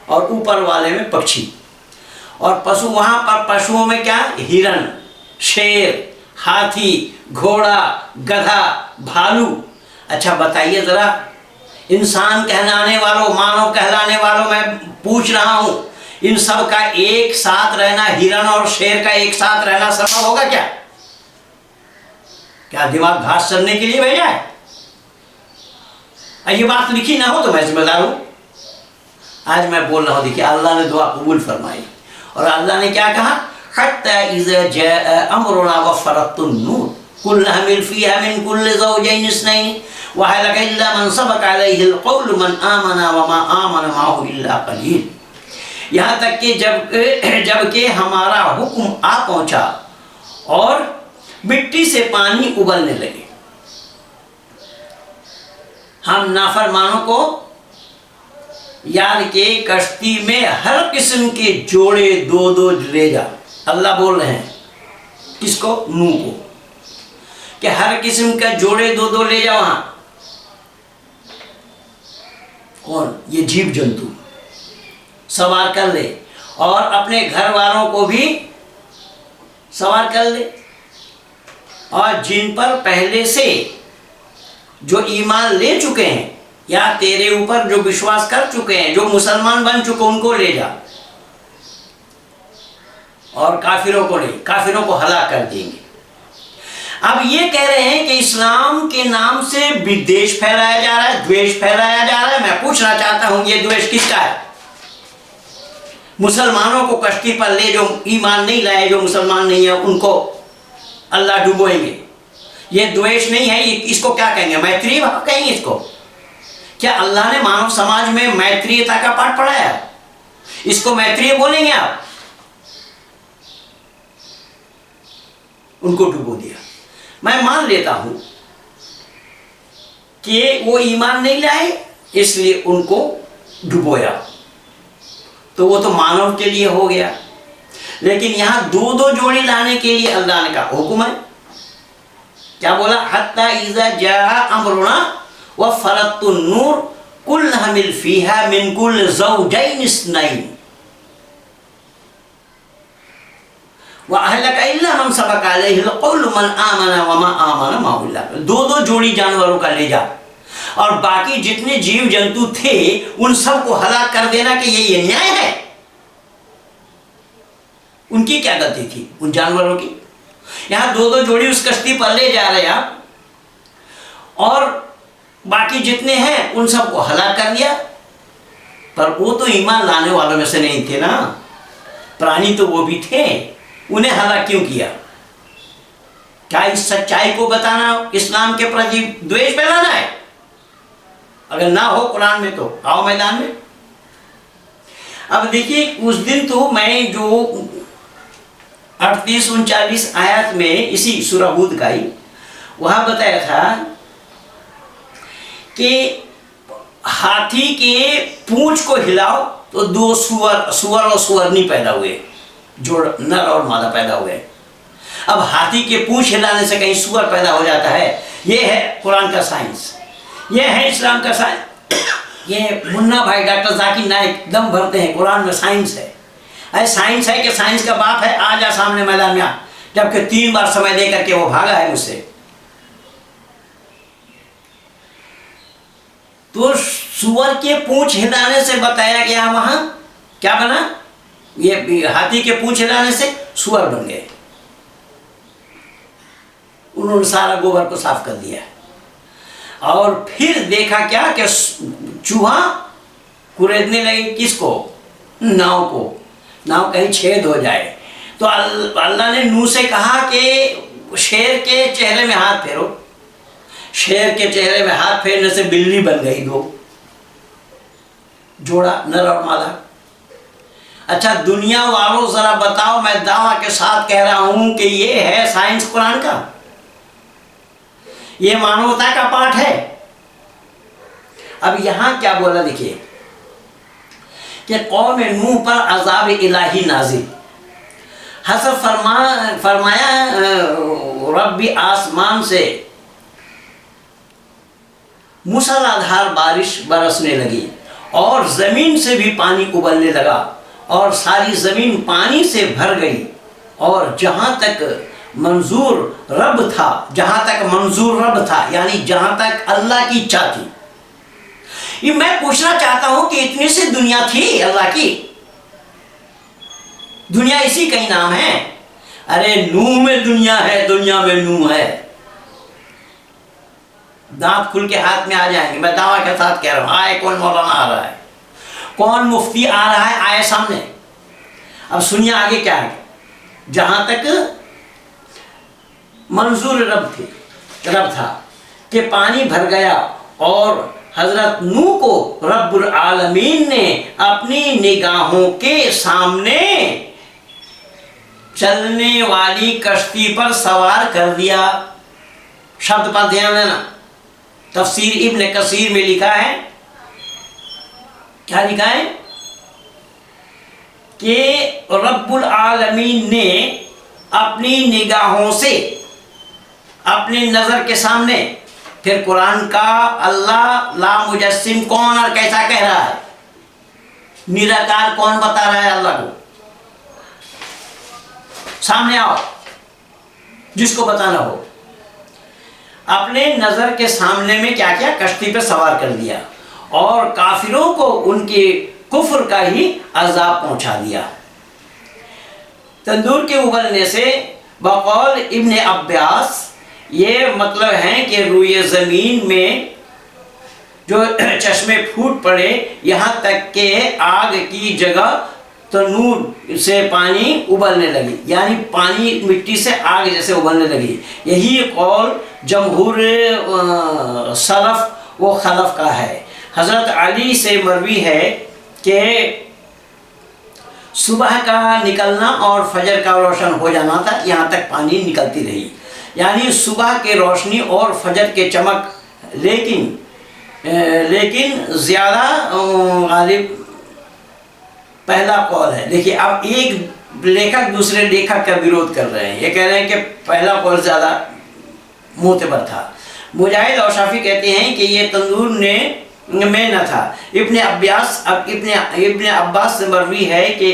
और ऊपर वाले में पक्षी। और पशु वहाँ पर पशुओं में क्या? हिरण, शेर, हाथी, घोड़ा, गधा, भालू। अच्छा बताइए ज़रा, इंसान कहलाने वालों, मानव कहलाने वालों, मैं पूछ रहा हूँ, इन सब का एक साथ रहना, हिरण और शेर का एक साथ रहना संभव होगा क्या? क्या दिमाग घास चलने के लिए भेजा है? ये बात लिखी ना हो तो मैं जिम्मेदार हूं। आज मैं बोल रहा हूं, देखिए अल्लाह ने दुआ कबूल फरमाई। और अल्लाह ने क्या कहा? हत्ता इज़ा जाअ अमरुना वफ़रतुन नूर कुल हमिल फ़ीहा मिन कुल्लि ज़ौजैन इस्नैन व हलका इल्ला मन सबक़ अलैहिल क़ौलु मन आमना व मा आमन माहु इल्ला क़लील। यहाँ तक कि जबकि हमारा हुक्म आ पहुँचा और मिट्टी से पानी उबलने लगे, हम नाफरमानों को याद के कश्ती में हर किस्म के जोड़े 2-2 ले जा। अल्लाह बोल रहे हैं किसको? नूह को, कि हर किस्म का जोड़े 2-2 ले जा वहां। कौन? ये जीव जंतु सवार कर ले, और अपने घर वालों को भी सवार कर ले, और जिन पर पहले से जो ईमान ले चुके हैं या तेरे ऊपर जो विश्वास कर चुके हैं, जो मुसलमान बन चुके, उनको ले जा, और काफिरों को नहीं, काफिरों को हलाक कर देंगे। अब ये कह रहे हैं कि इस्लाम के नाम से विद्वेष फैलाया जा रहा है, द्वेष फैलाया जा रहा है। मैं पूछना चाहता हूं, ये द्वेष किसका है? मुसलमानों को कश्ती पर ले, जो ईमान नहीं लाए, जो मुसलमान नहीं है, उनको अल्लाह डुबोएंगे। ये द्वेष नहीं है, इसको क्या कहेंगे? मैत्रीय भाव कहेंगे इसको। क्या अल्लाह ने मानव समाज में मैत्रीयता का पाठ पढ़ाया? इसको मैत्रीय बोलेंगे आप? उनको डुबो दिया। मैं मान लेता हूं कि वो ईमान नहीं लाए इसलिए उनको डुबोया, तो वो तो मानव के लिए हो गया। लेकिन यहां दो दो जोड़ी लाने के लिए अल्लाह ने कहा हुक्म है। क्या बोला? हत्ता इज़ा जा अमरुना व फरतुन नूर कुल हमिल फीहा मिन कुल ज़ौजैन इस्नैन व अहलका इल्ला मन सबक अलैहिल क़ौलु मन आमना व मा आमना माउल्ला। दो दो जोड़ी जानवरों का ले जा और बाकी जितने जीव जंतु थे उन सब को हलाक कर देना कि ये न्याय है? उनकी क्या गलती थी उन जानवरों की? यहां दो दो जोड़ी उस कश्ती पर ले जा रहे आप और बाकी जितने हैं उन सबको हलाक कर दिया। पर वो तो ईमान लाने वालों में से नहीं थे ना, प्राणी तो वो भी थे, उन्हें हलाक क्यों किया? क्या इस सच्चाई को बताना इस्लाम के प्रति द्वेष फैलाना है? अगर ना हो कुरान में तो आओ मैदान में। अब देखिए उस दिन तो मैं जो 38-39 आयत में इसी सूरह हूद का ही वहां बताया था कि हाथी के पूंछ को हिलाओ तो दो सुअर और सुअरनी पैदा हुए, जो नर और मादा पैदा हुए। अब हाथी के पूंछ हिलाने से कहीं सुअर पैदा हो जाता है? ये है कुरान का साइंस, ये है इस्लाम का साइंस। ये मुन्ना भाई डॉक्टर जाकिर नाइक दम भरते हैं कुरान में साइंस है। अरे साइंस है कि साइंस का बाप है, आ जा सामने मैदान में आ। जबकि 3 बार समय दे करके वो भागा है मुझसे। तो सुअर के पूंछ हिलाने से बताया गया, वहां क्या बना? ये हाथी के पूंछ हिलाने से सुअर बन गए। उन्होंने सारा गोबर को साफ कर दिया और फिर देखा क्या कि चूहा कुरेदने लगे। किसको? नाव को। नाव कहीं छेद हो जाए तो अल्लाह ने नूह से कहा कि शेर के चेहरे में हाथ फेरो। शेर के चेहरे में हाथ फेरने से बिल्ली बन गई, 2 जोड़ा नर और मादा। अच्छा दुनिया वालों जरा बताओ, मैं दावा के साथ कह रहा हूं कि ये है साइंस कुरान का, ये मानवता का पाठ है। अब यहां क्या बोला देखिए कि कौम नूह पर अज़ाब इलाही नाज़िल। हज़रत फरमाया रब्बी आसमान से मूसलाधार बारिश बरसने लगी और ज़मीन से भी पानी उबलने लगा और सारी ज़मीन पानी से भर गई और जहाँ तक मंजूर रब था, यानी जहाँ तक अल्लाह की इच्छा थी। ये मैं पूछना चाहता हूँ कि इतनी सी दुनिया थी अल्लाह की? दुनिया इसी का ही नाम है। अरे नूह में दुनिया है, दुनिया में नूह है। दांत खुल के हाथ में आ जाएंगे, मैं दावा के साथ कह रहा हूं। आए कौन मौलाना आ रहा है, कौन मुफ्ती आ रहा है, आए सामने। अब सुनिए आगे क्या है। जहां तक मंजूर रब था कि पानी भर गया और हजरत नूह को रब्बुल आलमीन ने अपनी निगाहों के सामने चलने वाली कश्ती पर सवार कर दिया। शब्द पर ध्यान देना, तफसीर इब्न कसीर में लिखा है, क्या लिखा है कि रब्बुल आलमीन ने अपनी निगाहों से, अपनी नजर के सामने। फिर कुरान का अल्लाह ला मुजस्सिम कौन और कैसा कह रहा है, निराकार कौन बता रहा है अल्लाह को? सामने आओ जिसको बताना हो। अपने नजर के सामने में क्या क्या कश्ती पे सवार कर दिया और काफिरों को उनके कुफ्र का ही अजाब पहुंचा दिया। तंदूर के उबलने से बकौल इब्न अब्बास ये मतलब है कि रूए ज़मीन में जो चश्मे फूट पड़े, यहाँ तक के आग की जगह तनूर से पानी उबलने लगी, यानी पानी मिट्टी से आग जैसे उबलने लगी। यही कौल जमहूर सलफ व खलफ का है। हज़रत अली से मरवी है कि सुबह का निकलना और फजर का रोशन हो जाना था, यहाँ तक पानी निकलती रही। यानी सुबह के रोशनी और फजर के चमक, लेकिन ज़्यादा गालिब पहला कौल है। देखिए अब एक लेखक दूसरे लेखक का विरोध कर रहे हैं, ये कह रहे हैं कि पहला कौल ज़्यादा मोतबर था। मुजाहिद और शाफी कहते हैं कि ये तंदूर में न था। इब्ने अब्बास से मरवी है कि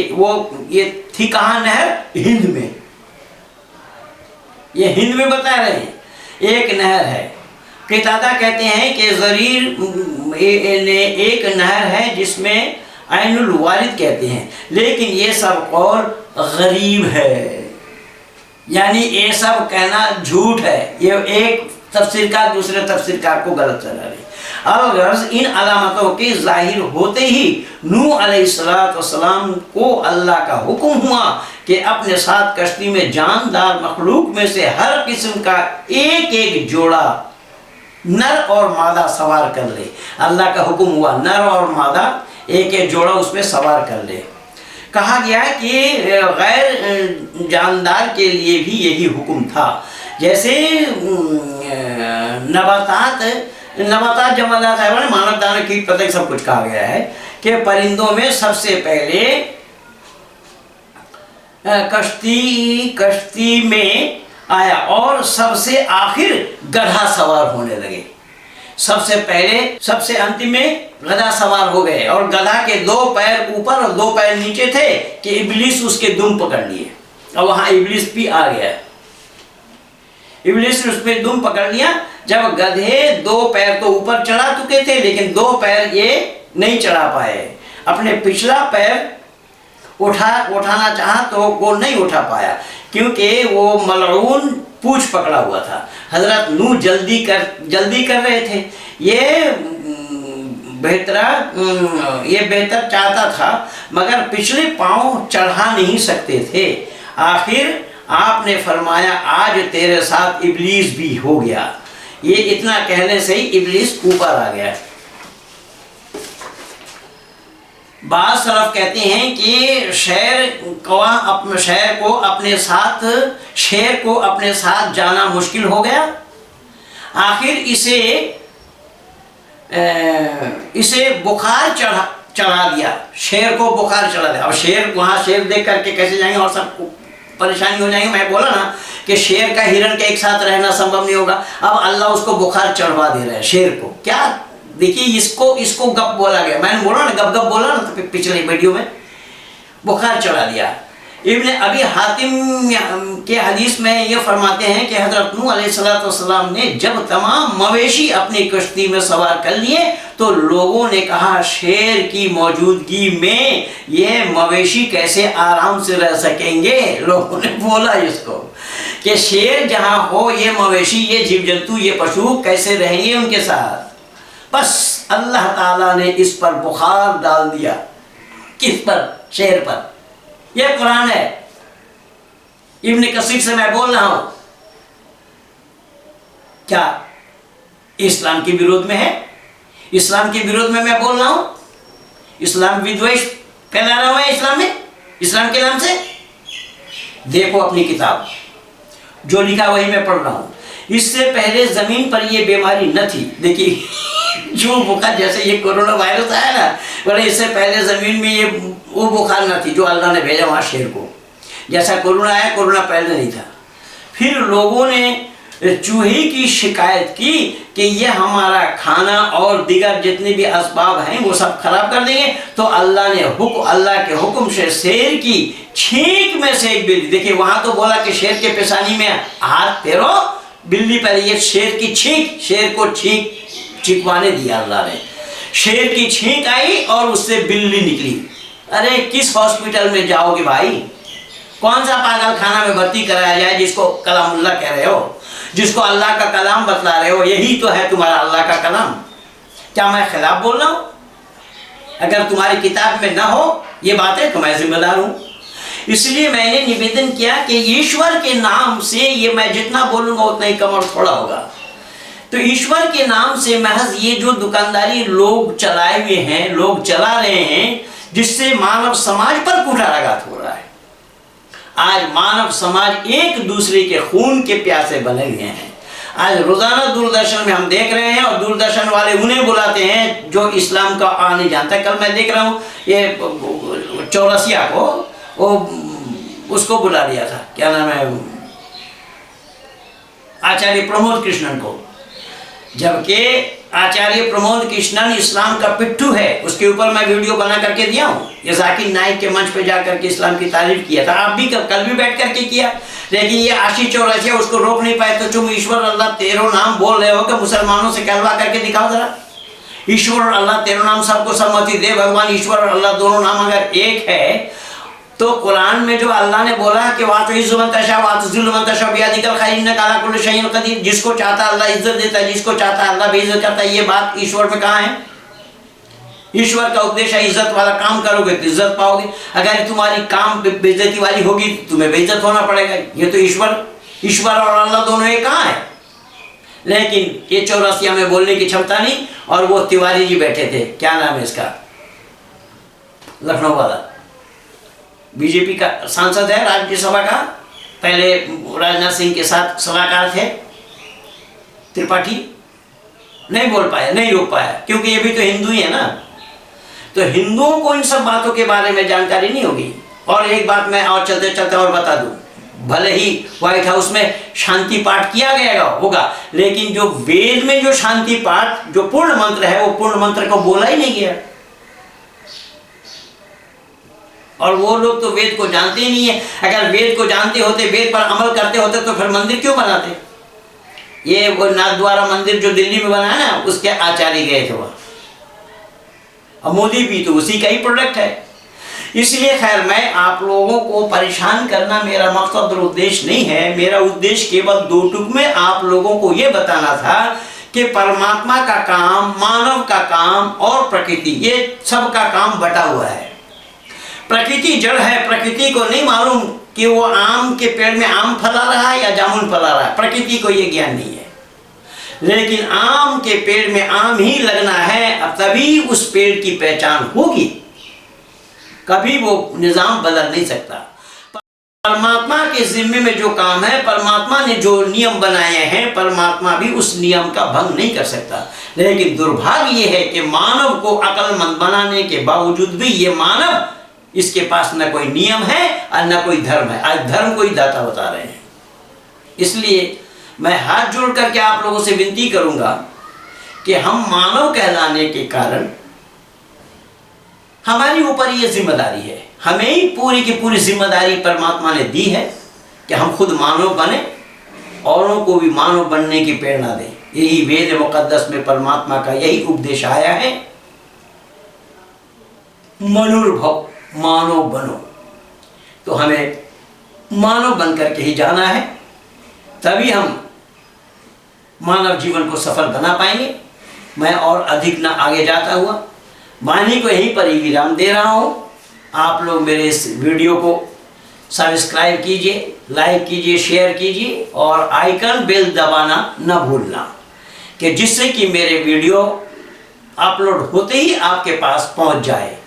ये थी कहाँ नहर? हिंद में। ये हिंद में बता रहे हैं एक नहर है। क़तादा कहते हैं कि ज़रीर ने एक नहर है जिसमें ऐनुल वालिद कहते हैं, लेकिन ये सब कौल गरीब है, यानी ये सब कहना झूठ है। ये एक तफसीरकार दूसरे तफसीरकार को गलत चला रही। अलगर्ज़ इन अलामतों के ज़ाहिर होते ही नूह अलैहिस्सलाम को अल्लाह का हुक्म हुआ कि अपने साथ कश्ती में जानदार मखलूक में से हर किस्म का एक एक जोड़ा नर और मादा सवार कर ले। अल्लाह का हुक्म हुआ नर और मादा एक एक जोड़ा उसमें सवार कर ले। कहा गया है कि गैर जानदार के लिए भी यही हुक्म था। जैसे नबातात जमादात है, मानव दाना कीट पतंग सब कुछ कहा गया है कि परिंदों में सबसे पहले कश्ती में आया और सबसे आखिर गधा सवार होने लगे। सबसे पहले सबसे अंतिम में गधा सवार हो गए और गधा के 2 पैर ऊपर और 2 पैर नीचे थे कि इब्लीस उसके दुम पकड़ लिए और वहां इब्लीस भी आ गया। इब्लीस ने उसमें दुम पकड़ लिया। जब गधे 2 पैर तो ऊपर चढ़ा चुके थे, लेकिन 2 पैर ये नहीं चढ़ा पाए। अपने पिछला पैर उठाना चाहा तो वो नहीं उठा पाया, क्योंकि वो मलऊन पूंछ पकड़ा हुआ था। हजरत नूह जल्दी कर रहे थे। ये बेहतर चाहता था, मगर पिछले पांव चढ़ा नहीं सकते थे। आखिर आपने फरमाया आज तेरे साथ इब्लीस भी हो गया। ये इतना कहने से ही इब्लीस ऊपर आ गया। बाज़ सलफ कहते हैं कि शेर को अपने साथ जाना मुश्किल हो गया। आखिर इसे बुखार चढ़ा दिया। शेर को बुखार चढ़ा दिया। अब शेर देख करके कैसे जाएंगे और सबको परेशानी हो जाएगी। मैं बोला ना कि शेर का हिरण के एक साथ रहना संभव नहीं होगा। अब अल्लाह उसको बुखार चढ़वा दे रहा है शेर को। क्या देखिए, इसको गप बोला गया। मैंने बोला ना गप बोला ना तो पिछले वीडियो में, बुखार चढ़ा दिया। इब्ने अबी हातिम के हदीस में ये फरमाते हैं कि हज़रत नूह अलैहिस्सलाम ने जब तमाम मवेशी अपनी कश्ती में सवार कर लिए तो लोगों ने कहा शेर की मौजूदगी में ये मवेशी कैसे आराम से रह सकेंगे। लोगों ने बोला इसको कि शेर जहाँ हो ये मवेशी, ये जीव जंतु, ये पशु कैसे रहेंगे उनके साथ। बस अल्लाह ताला ने इस पर बुखार डाल दिया। किस पर? शेर पर। यह कुरान है। इब्ने कसीर से मैं बोल रहा हूं। क्या इस्लाम के विरोध में है? इस्लाम के विरोध में मैं बोल रहा हूं? इस्लाम विद्वेष फैला रहा है इस्लाम में, इस्लाम के नाम से। देखो अपनी किताब, जो लिखा वही मैं पढ़ रहा हूं। इससे पहले जमीन पर यह बीमारी न थी। देखिए जो बुखार, जैसे ये कोरोना वायरस आया ना, बोले इससे पहले जमीन में ये वो बुखार न थी जो अल्लाह ने भेजा वहाँ शेर को। जैसा कोरोना आया, कोरोना पहले नहीं था। फिर लोगों ने चूहे की शिकायत की कि ये हमारा खाना और दीगर जितने भी असबाब हैं वो सब खराब कर देंगे। तो अल्लाह के हुक्म से शेर की छींक में से एक बिल्ली, देखिए वहां तो बोला कि शेर के पेशानी में हाथ फेरो, बिल्ली पर ये शेर की छींक, शेर को छिपवाने दिया अल्लाह ने। शेर की छींक आई और उससे बिल्ली निकली। अरे किस हॉस्पिटल में जाओगे भाई? कौन सा पागल खाना में भर्ती कराया जाए जिसको कलामुल्लाह कह रहे हो, जिसको अल्लाह का कलाम बतला रहे हो? यही तो है तुम्हारा अल्लाह का कलाम। क्या मैं खिलाफ बोल रहा हूं? अगर तुम्हारी किताब में ना हो ये बातें तो मैं जिम्मेदार हूं। इसलिए मैंने निवेदन किया कि ईश्वर के नाम से ये मैं जितना बोलूंगा उतना ही कम और थोड़ा होगा। तो ईश्वर के नाम से महज ये जो दुकानदारी लोग चलाए हुए हैं, लोग चला रहे हैं, जिससे मानव समाज पर कुठाराघात हो रहा है। आज मानव समाज एक दूसरे के खून के प्यासे बने हुए हैं। आज रोजाना दूरदर्शन में हम देख रहे हैं और दूरदर्शन वाले उन्हें बुलाते हैं जो इस्लाम का नहीं जानता। कल मैं देख रहा हूँ ये चौरसिया को वो उसको बुला लिया था, क्या नाम है, आचार्य प्रमोद कृष्णन को, जबकि आचार्य प्रमोद कृष्णन इस्लाम का पिट्ठू है। उसके ऊपर मैं वीडियो बना करके दिया हूँ। ये जाकिर नाइक के मंच पे जा करके इस्लाम की तारीफ किया था, आप भी कल भी बैठ करके किया। लेकिन ये आशीष चौरसिया उसको रोक नहीं पाए। तो तुम ईश्वर अल्लाह तेरो नाम बोल रहे हो कि मुसलमानों से कहलवा करके दिखाओ जरा। ईश्वर अल्लाह तेरो नाम सबको सम्मति दे, भगवान ईश्वर और अल्लाह दोनों नाम अगर एक है तो कुरान में जो अल्लाह ने बोला कि जिसको चाहता अल्लाह इज्जत देता है, जिसको चाहता अल्लाह बेइज्जत करता है, ये बात ईश्वर में कहाँ है? ईश्वर का उपदेश है इज्जत वाला काम करोगे तो इज्जत पाओगे, अगर तुम्हारी काम बेइज्जती वाली होगी तुम्हें बेइज्जत होना पड़ेगा। ये तो ईश्वर और अल्लाह दोनों एक कहाँ है? लेकिन ये चौरसिया में बोलने की क्षमता नहीं। और वो तिवारी जी बैठे थे, क्या नाम है इसका, लखनऊ वाला, बीजेपी का सांसद है राज्यसभा का, पहले राजनाथ सिंह के साथ सलाहकार थे, त्रिपाठी, नहीं बोल पाया, नहीं रोक पाया, क्योंकि ये भी तो हिंदू ही है ना। तो हिंदुओं को इन सब बातों के बारे में जानकारी नहीं होगी। और एक बात मैं और चलते चलते और बता दूं, भले ही व्हाइट हाउस में शांति पाठ किया गया होगा, लेकिन जो वेद में जो शांति पाठ जो पूर्ण मंत्र है वो पूर्ण मंत्र को बोला ही नहीं गया। और वो लोग तो वेद को जानते ही नहीं है। अगर वेद को जानते होते, वेद पर अमल करते होते तो फिर मंदिर क्यों बनाते? ये वो नाथद्वारा मंदिर जो दिल्ली में बना है ना, उसके आचार्य गए थे वहाँ, और मोदी भी तो उसी का ही प्रोडक्ट है। इसलिए खैर मैं आप लोगों को परेशान करना मेरा मकसद और उद्देश्य नहीं है। मेरा उद्देश्य केवल दो टुक में आप लोगों को ये बताना था कि परमात्मा का काम, मानव का काम और प्रकृति, ये सब का काम बटा हुआ है। प्रकृति जड़ है, प्रकृति को नहीं मालूम कि वो आम के पेड़ में आम फला रहा है या जामुन फला रहा है, प्रकृति को ये ज्ञान नहीं है। लेकिन आम के पेड़ में आम ही लगना है, अब तभी उस पेड़ की पहचान होगी, कभी वो निजाम बदल नहीं सकता। परमात्मा के जिम्मे में जो काम है, परमात्मा ने जो नियम बनाए हैं, परमात्मा भी उस नियम का भंग नहीं कर सकता। लेकिन दुर्भाग्य ये है कि मानव को अक्लमंद बनाने के बावजूद भी ये मानव, इसके पास न कोई नियम है और न कोई धर्म है। आज धर्म को ही दाता बता रहे हैं। इसलिए मैं हाथ जोड़ करके आप लोगों से विनती करूंगा कि हम मानव कहलाने के कारण हमारी ऊपर ये जिम्मेदारी है, हमें ही पूरी की पूरी जिम्मेदारी परमात्मा ने दी है कि हम खुद मानव बने, औरों को भी मानव बनने की प्रेरणा दें। यही वेद मुकद्दस में परमात्मा का यही उपदेश आया है, मनुर्भव, मानव बनो। तो हमें मानव बनकर के ही जाना है, तभी हम मानव जीवन को सफल बना पाएंगे। मैं और अधिक ना आगे जाता हुआ वाणी को यहीं पर ही विराम दे रहा हूँ। आप लोग मेरे इस वीडियो को सब्सक्राइब कीजिए, लाइक कीजिए, शेयर कीजिए और आइकन बेल दबाना न भूलना, कि जिससे कि मेरे वीडियो अपलोड होते ही आपके पास पहुंच जाए।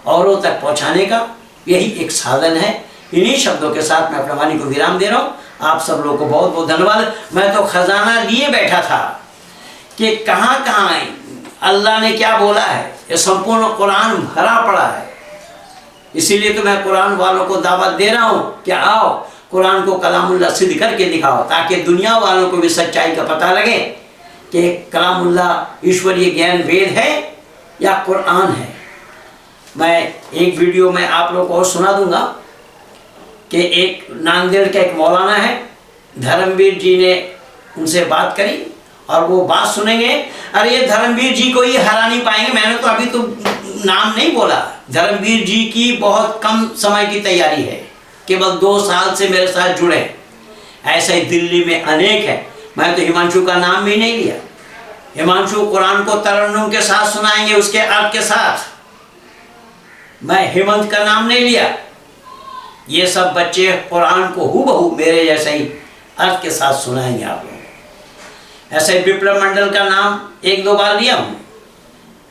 औरों तक पहुंचाने का यही एक साधन है। इन्हीं शब्दों के साथ मैं अपनी वाणी को विराम दे रहा हूँ। आप सब लोगों को बहुत बहुत धन्यवाद। मैं तो खजाना लिए बैठा था कि कहाँ कहाँ अल्लाह ने क्या बोला है, ये संपूर्ण कुरान भरा पड़ा है। इसीलिए तो मैं कुरान वालों को दावत दे रहा हूँ कि आओ कुरान को कलामुल्लाह सिद्ध करके दिखाओ, ताकि दुनिया वालों को भी सच्चाई का पता लगे कि कलामुल्लाह ईश्वरीय ज्ञान वेद है या कुरान है। मैं एक वीडियो में आप लोगों को सुना दूंगा कि एक नांदेड़ का एक मौलाना है, धर्मवीर जी ने उनसे बात करी और वो बात सुनेंगे। अरे ये धर्मवीर जी को ही हरा नहीं पाएंगे। मैंने तो अभी तो नाम नहीं बोला। धर्मवीर जी की बहुत कम समय की तैयारी है, केवल 2 साल से मेरे साथ जुड़े। ऐसे ही दिल्ली में अनेक है। मैं तो हिमांशु का नाम भी नहीं लिया। हिमांशु कुरान को तरन्नुम के साथ सुनाएंगे, उसके अर्थ के साथ। मैं हेमंत का नाम नहीं लिया। ये सब बच्चे कुरान को हूबहू मेरे जैसे ही अर्थ के साथ सुनाएंगे आप लोग। ऐसे ही विप्लव मंडल का नाम 1-2 बार लिया हूँ।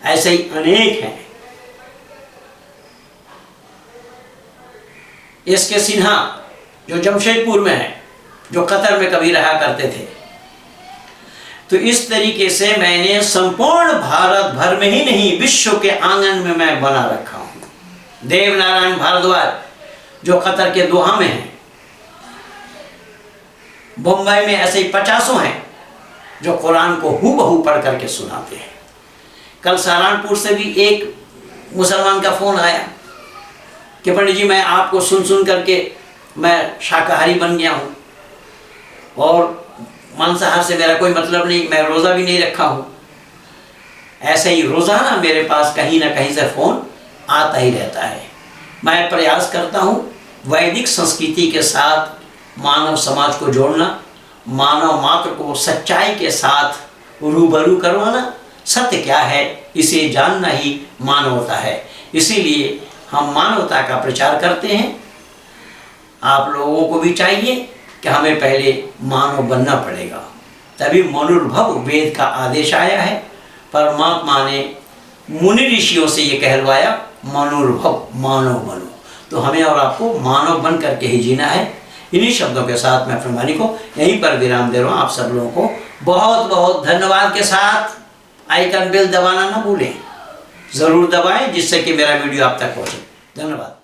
ऐसे ही अनेक हैं। एस के सिन्हा जो जमशेदपुर में है, जो कतर में कभी रहा करते थे। तो इस तरीके से मैंने संपूर्ण भारत भर में ही नहीं, विश्व के आंगन में मैं बना रखा हूँ। देवनारायण भारद्वाज जो कतर के दोहा में है, बम्बई में ऐसे ही 50 हैं जो कुरान को हूबहू पढ़ करके सुनाते हैं। कल सहारनपुर से भी एक मुसलमान का फ़ोन आया कि पंडित जी मैं आपको सुन सुन करके मैं शाकाहारी बन गया हूँ और मांसाहार से मेरा कोई मतलब नहीं, मैं रोज़ा भी नहीं रखा हूँ। ऐसे ही रोज़ाना मेरे पास कहीं ना कहीं से फ़ोन आता ही रहता है। मैं प्रयास करता हूँ वैदिक संस्कृति के साथ मानव समाज को जोड़ना, मानव मात्र को सच्चाई के साथ रूबरू करवाना। सत्य क्या है इसे जानना ही मानवता है। इसीलिए हम मानवता का प्रचार करते हैं। आप लोगों को भी चाहिए कि हमें पहले मानव बनना पड़ेगा, तभी मनुर्भव वेद का आदेश आया है। परमात्मा ने मुनि ऋषियों से ये कहलवाया मनुर्भव, मानव बनो। तो हमें और आपको मानव बन करके ही जीना है। इन्हीं शब्दों के साथ मैं अपनी वाणी को यहीं पर विराम दे रहा हूँ। आप सब लोगों को बहुत बहुत धन्यवाद के साथ आइकन बेल दबाना ना भूलें, ज़रूर दबाएं जिससे कि मेरा वीडियो आप तक पहुँचे। धन्यवाद।